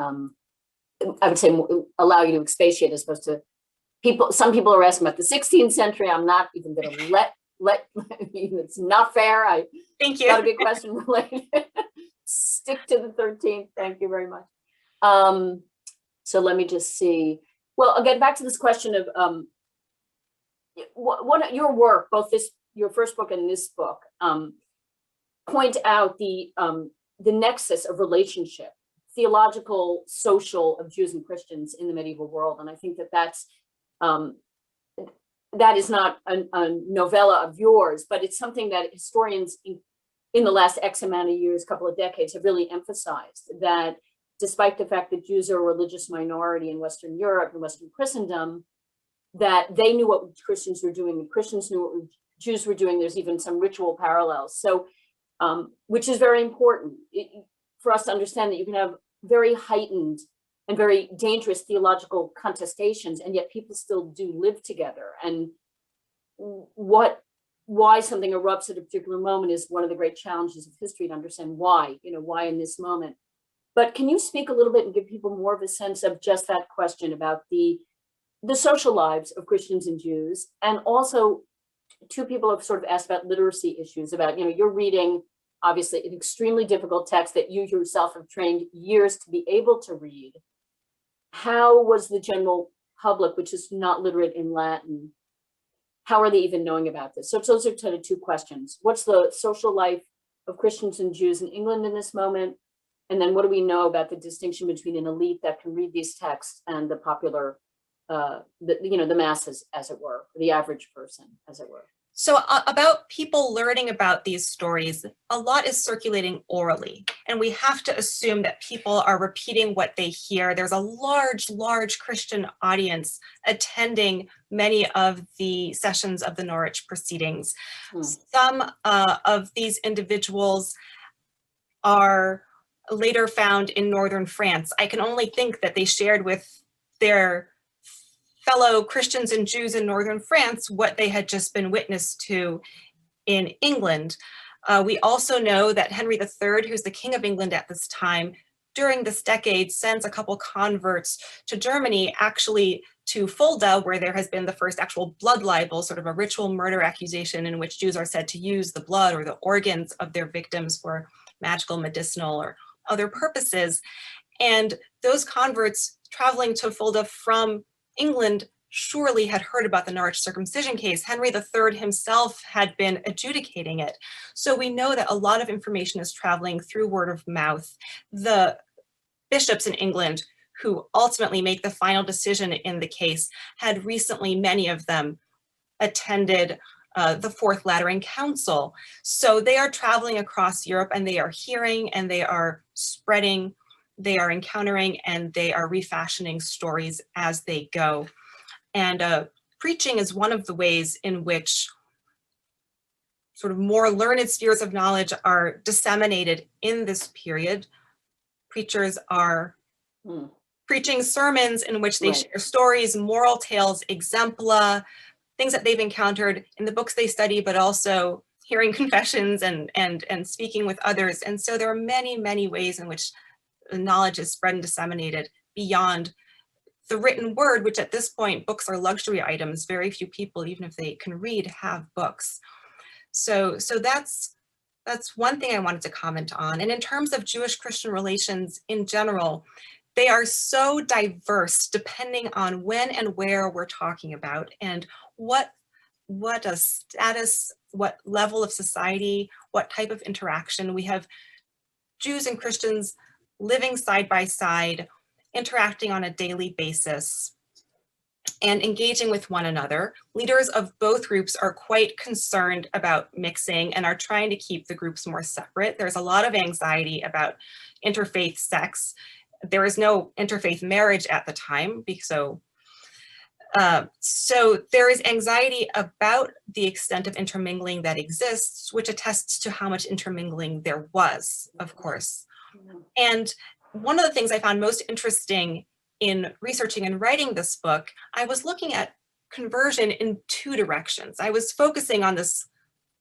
[SPEAKER 1] I would say, allow you to expatiate as opposed to some people are asking about the 16th century. I'm not even going to let it's not fair.
[SPEAKER 2] Thank you.
[SPEAKER 1] Got a big question related. Stick to the 13th. Thank you very much. So let me just see. Well, I'll get back to this question of what your work, both your first book and this book, point out the nexus of relationship, theological, social, of Jews and Christians in the medieval world. And I think that is not a novella of yours, but it's something that historians in the last X amount of years, couple of decades, have really emphasized, that despite the fact that Jews are a religious minority in Western Europe and Western Christendom, that they knew what Christians were doing and Christians knew what Jews were doing. There's even some ritual parallels. So, which is very important for us to understand that you can have very heightened and very dangerous theological contestations, and yet people still do live together. And why something erupts at a particular moment is one of the great challenges of history, to understand why in this moment. But can you speak a little bit and give people more of a sense of just that question about the social lives of Christians and Jews? And also, 2 people have sort of asked about literacy issues, about, you're reading obviously an extremely difficult text that you yourself have trained years to be able to read. How was the general public, which is not literate in Latin, how are they even knowing about this? So those are kind of 2 questions. What's the social life of Christians and Jews in England in this moment? And then what do we know about the distinction between an elite that can read these texts and the popular, the masses, as it were, the average person, as it were?
[SPEAKER 2] So about people learning about these stories, a lot is circulating orally, and we have to assume that people are repeating what they hear. There's a large Christian audience attending many of the sessions of the Norwich proceedings. Some of these individuals are later found in northern France. I can only think that they shared with their fellow Christians and Jews in northern France what they had just been witness to in England. We also know that Henry III, who's the King of England at this time, during this decade sends a couple converts to Germany, actually to Fulda, where there has been the first actual blood libel, sort of a ritual murder accusation in which Jews are said to use the blood or the organs of their victims for magical, medicinal, or other purposes. And those converts traveling to Fulda from England surely had heard about the Norwich Circumcision Case. Henry III himself had been adjudicating it. So we know that a lot of information is traveling through word of mouth. The bishops in England who ultimately make the final decision in the case had recently, many of them, attended the Fourth Lateran Council. So they are traveling across Europe and they are hearing and they are spreading, they are encountering, and they are refashioning stories as they go. And preaching is one of the ways in which sort of more learned spheres of knowledge are disseminated in this period. Preachers are preaching sermons in which they share stories, moral tales, exempla, things that they've encountered in the books they study, but also hearing confessions and speaking with others. And so there are many ways in which knowledge is spread and disseminated beyond the written word, which at this point, books are luxury items. Very few people, even if they can read, have books. So that's one thing I wanted to comment on. And in terms of Jewish-Christian relations in general, they are so diverse depending on when and where we're talking about and what a status, what level of society, what type of interaction. We have Jews and Christians living side by side, interacting on a daily basis, and engaging with one another. Leaders of both groups are quite concerned about mixing and are trying to keep the groups more separate. There's a lot of anxiety about interfaith sex. There is no interfaith marriage at the time, so there is anxiety about the extent of intermingling that exists, which attests to how much intermingling there was, of course. And one of the things I found most interesting in researching and writing this book, I was looking at conversion in two directions. I was focusing on this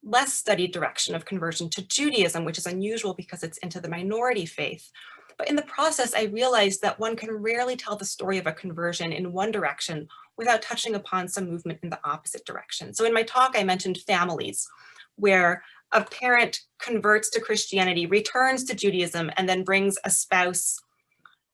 [SPEAKER 2] less studied direction of conversion to Judaism, which is unusual because it's into the minority faith. But in the process, I realized that one can rarely tell the story of a conversion in one direction without touching upon some movement in the opposite direction. So in my talk, I mentioned families, where a parent converts to Christianity, returns to Judaism, and then brings a spouse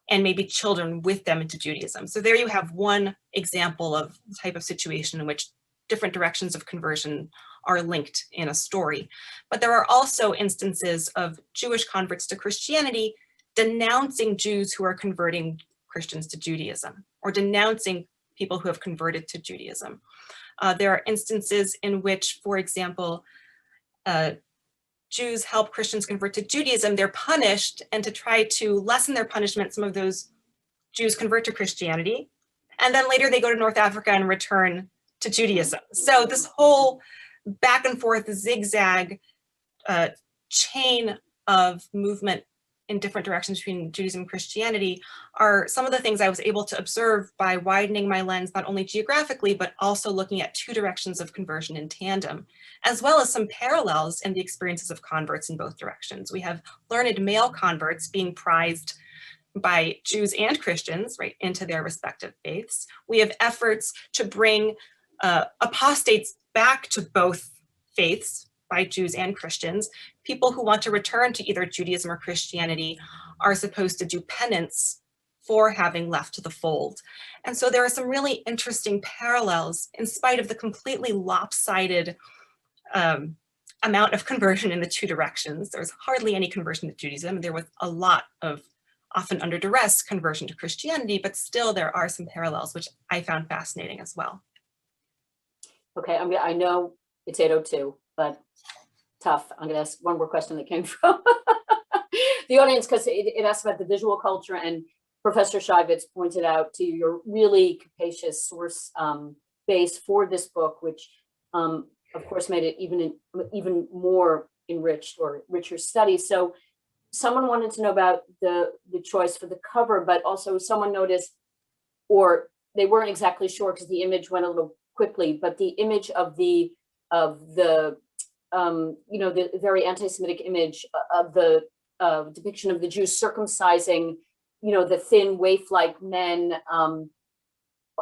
[SPEAKER 2] and maybe children with them into Judaism. So there you have one example of the type of situation in which different directions of conversion are linked in a story. But there are also instances of Jewish converts to Christianity denouncing Jews who are converting Christians to Judaism, or denouncing people who have converted to Judaism. There are instances in which, for example, Jews help Christians convert to Judaism, they're punished, and to try to lessen their punishment, some of those Jews convert to Christianity, and then later they go to North Africa and return to Judaism. So this whole back and forth zigzag chain of movement in different directions between Judaism and Christianity are some of the things I was able to observe by widening my lens, not only geographically, but also looking at two directions of conversion in tandem, as well as some parallels in the experiences of converts in both directions. We have learned male converts being prized by Jews and Christians, right, into their respective faiths. We have efforts to bring apostates back to both faiths by Jews and Christians. People who want to return to either Judaism or Christianity are supposed to do penance for having left the fold. And so there are some really interesting parallels in spite of the completely lopsided amount of conversion in the two directions. There's hardly any conversion to Judaism. There was a lot of, often under duress, conversion to Christianity, but still there are some parallels, which I found fascinating as well.
[SPEAKER 1] Okay, I mean, I know It's 8:02, but tough. I'm going to ask one more question that came from the audience, because it asks about the visual culture, and Professor Shivitz pointed out to your really capacious source base for this book, which of course made it even more enriched or richer study. So someone wanted to know about the choice for the cover, but also someone noticed, or they weren't exactly sure because the image went a little quickly, but the image of the the very anti-Semitic image of the depiction of the Jews circumcising, the thin waif-like men.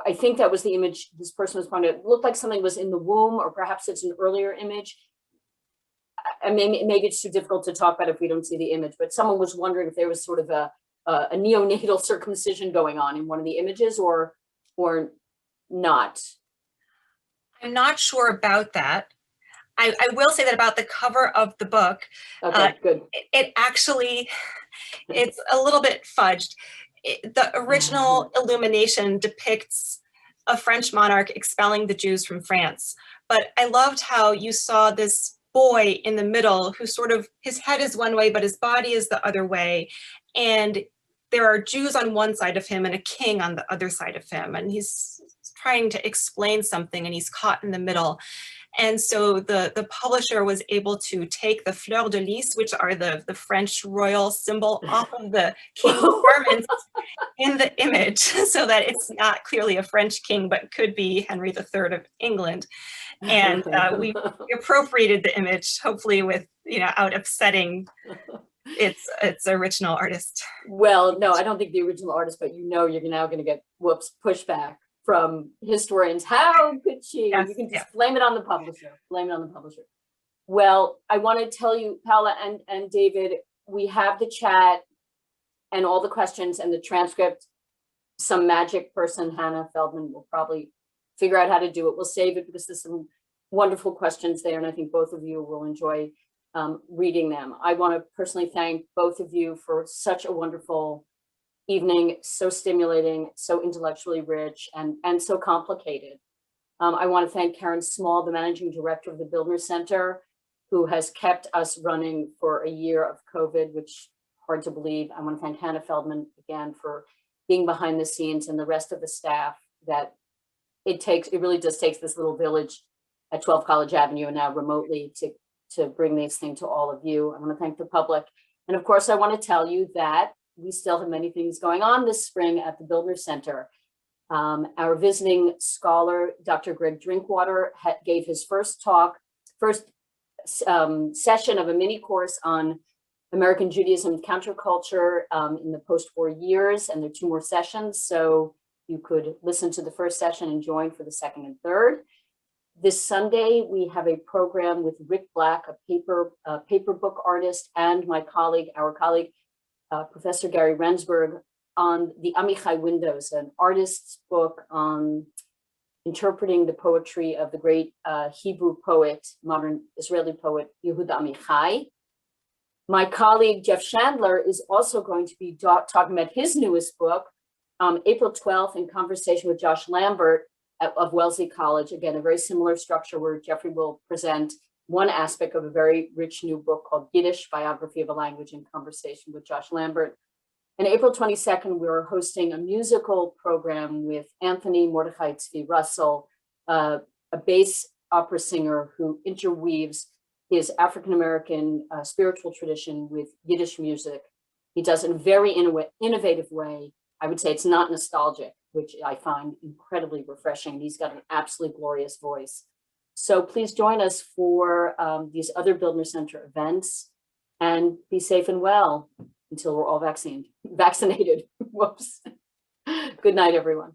[SPEAKER 1] I think that was the image this person was pointing out. It looked like something was in the womb, or perhaps it's an earlier image. I mean, maybe it's too difficult to talk about if we don't see the image, but someone was wondering if there was sort of a neonatal circumcision going on in one of the images, or not.
[SPEAKER 2] I'm not sure about that. I will say that about the cover of the book.
[SPEAKER 1] Okay, good.
[SPEAKER 2] It actually, it's a little bit fudged. The original illumination depicts a French monarch expelling the Jews from France. But I loved how you saw this boy in the middle who sort of, his head is one way, but his body is the other way. And there are Jews on one side of him and a king on the other side of him. And he's trying to explain something and he's caught in the middle. And so the publisher was able to take the fleurs de lis, which are the French royal symbol, off of the king's garments in the image, so that it's not clearly a French king, but could be Henry III of England. And we appropriated the image, hopefully without upsetting its original artist.
[SPEAKER 1] Well, no, I don't think the original artist, but you're now going to get pushback from historians. How could she?
[SPEAKER 2] Yes,
[SPEAKER 1] you can just blame it on the publisher. Blame it on the publisher. Well, I want to tell you, Paola and David, we have the chat and all the questions and the transcript. Some magic person, Hannah Feldman, will probably figure out how to do it. We'll save it because there's some wonderful questions there, and I think both of you will enjoy reading them. I want to personally thank both of you for such a wonderful evening, so stimulating, so intellectually rich, and so complicated. I want to thank Karen Small, the managing director of the Bildner Center, who has kept us running for a year of COVID, which hard to believe. I want to thank Hannah Feldman again for being behind the scenes, and the rest of the staff. That it really just takes this little village at 12 College Avenue and now remotely to bring this thing to all of you. I want to thank the public. And of course, I want to tell you that we still have many things going on this spring at the Bildner Center. Our visiting scholar, Dr. Greg Drinkwater, gave his first session of a mini course on American Judaism counterculture in the post-war years, and there are 2 more sessions. So you could listen to the first session and join for the second and third. This Sunday, we have a program with Rick Black, a paper book artist, and our colleague, Professor Gary Rensburg, on the Amichai Windows, an artist's book on interpreting the poetry of the great Hebrew poet, modern Israeli poet, Yehuda Amichai. My colleague, Jeff Chandler, is also going to be talking about his newest book, April 12th, in conversation with Josh Lambert of Wellesley College. Again, a very similar structure where Jeffrey will present one aspect of a very rich new book called Yiddish, Biography of a Language, in conversation with Josh Lambert. And April 22nd, we're hosting a musical program with Anthony Mordechai Tzvi Russell, a bass opera singer who interweaves his African-American spiritual tradition with Yiddish music. He does it in a very innovative way. I would say it's not nostalgic, which I find incredibly refreshing. He's got an absolutely glorious voice. So please join us for these other Bildner Center events, and be safe and well until we're all vaccinated. Whoops. Good night, everyone.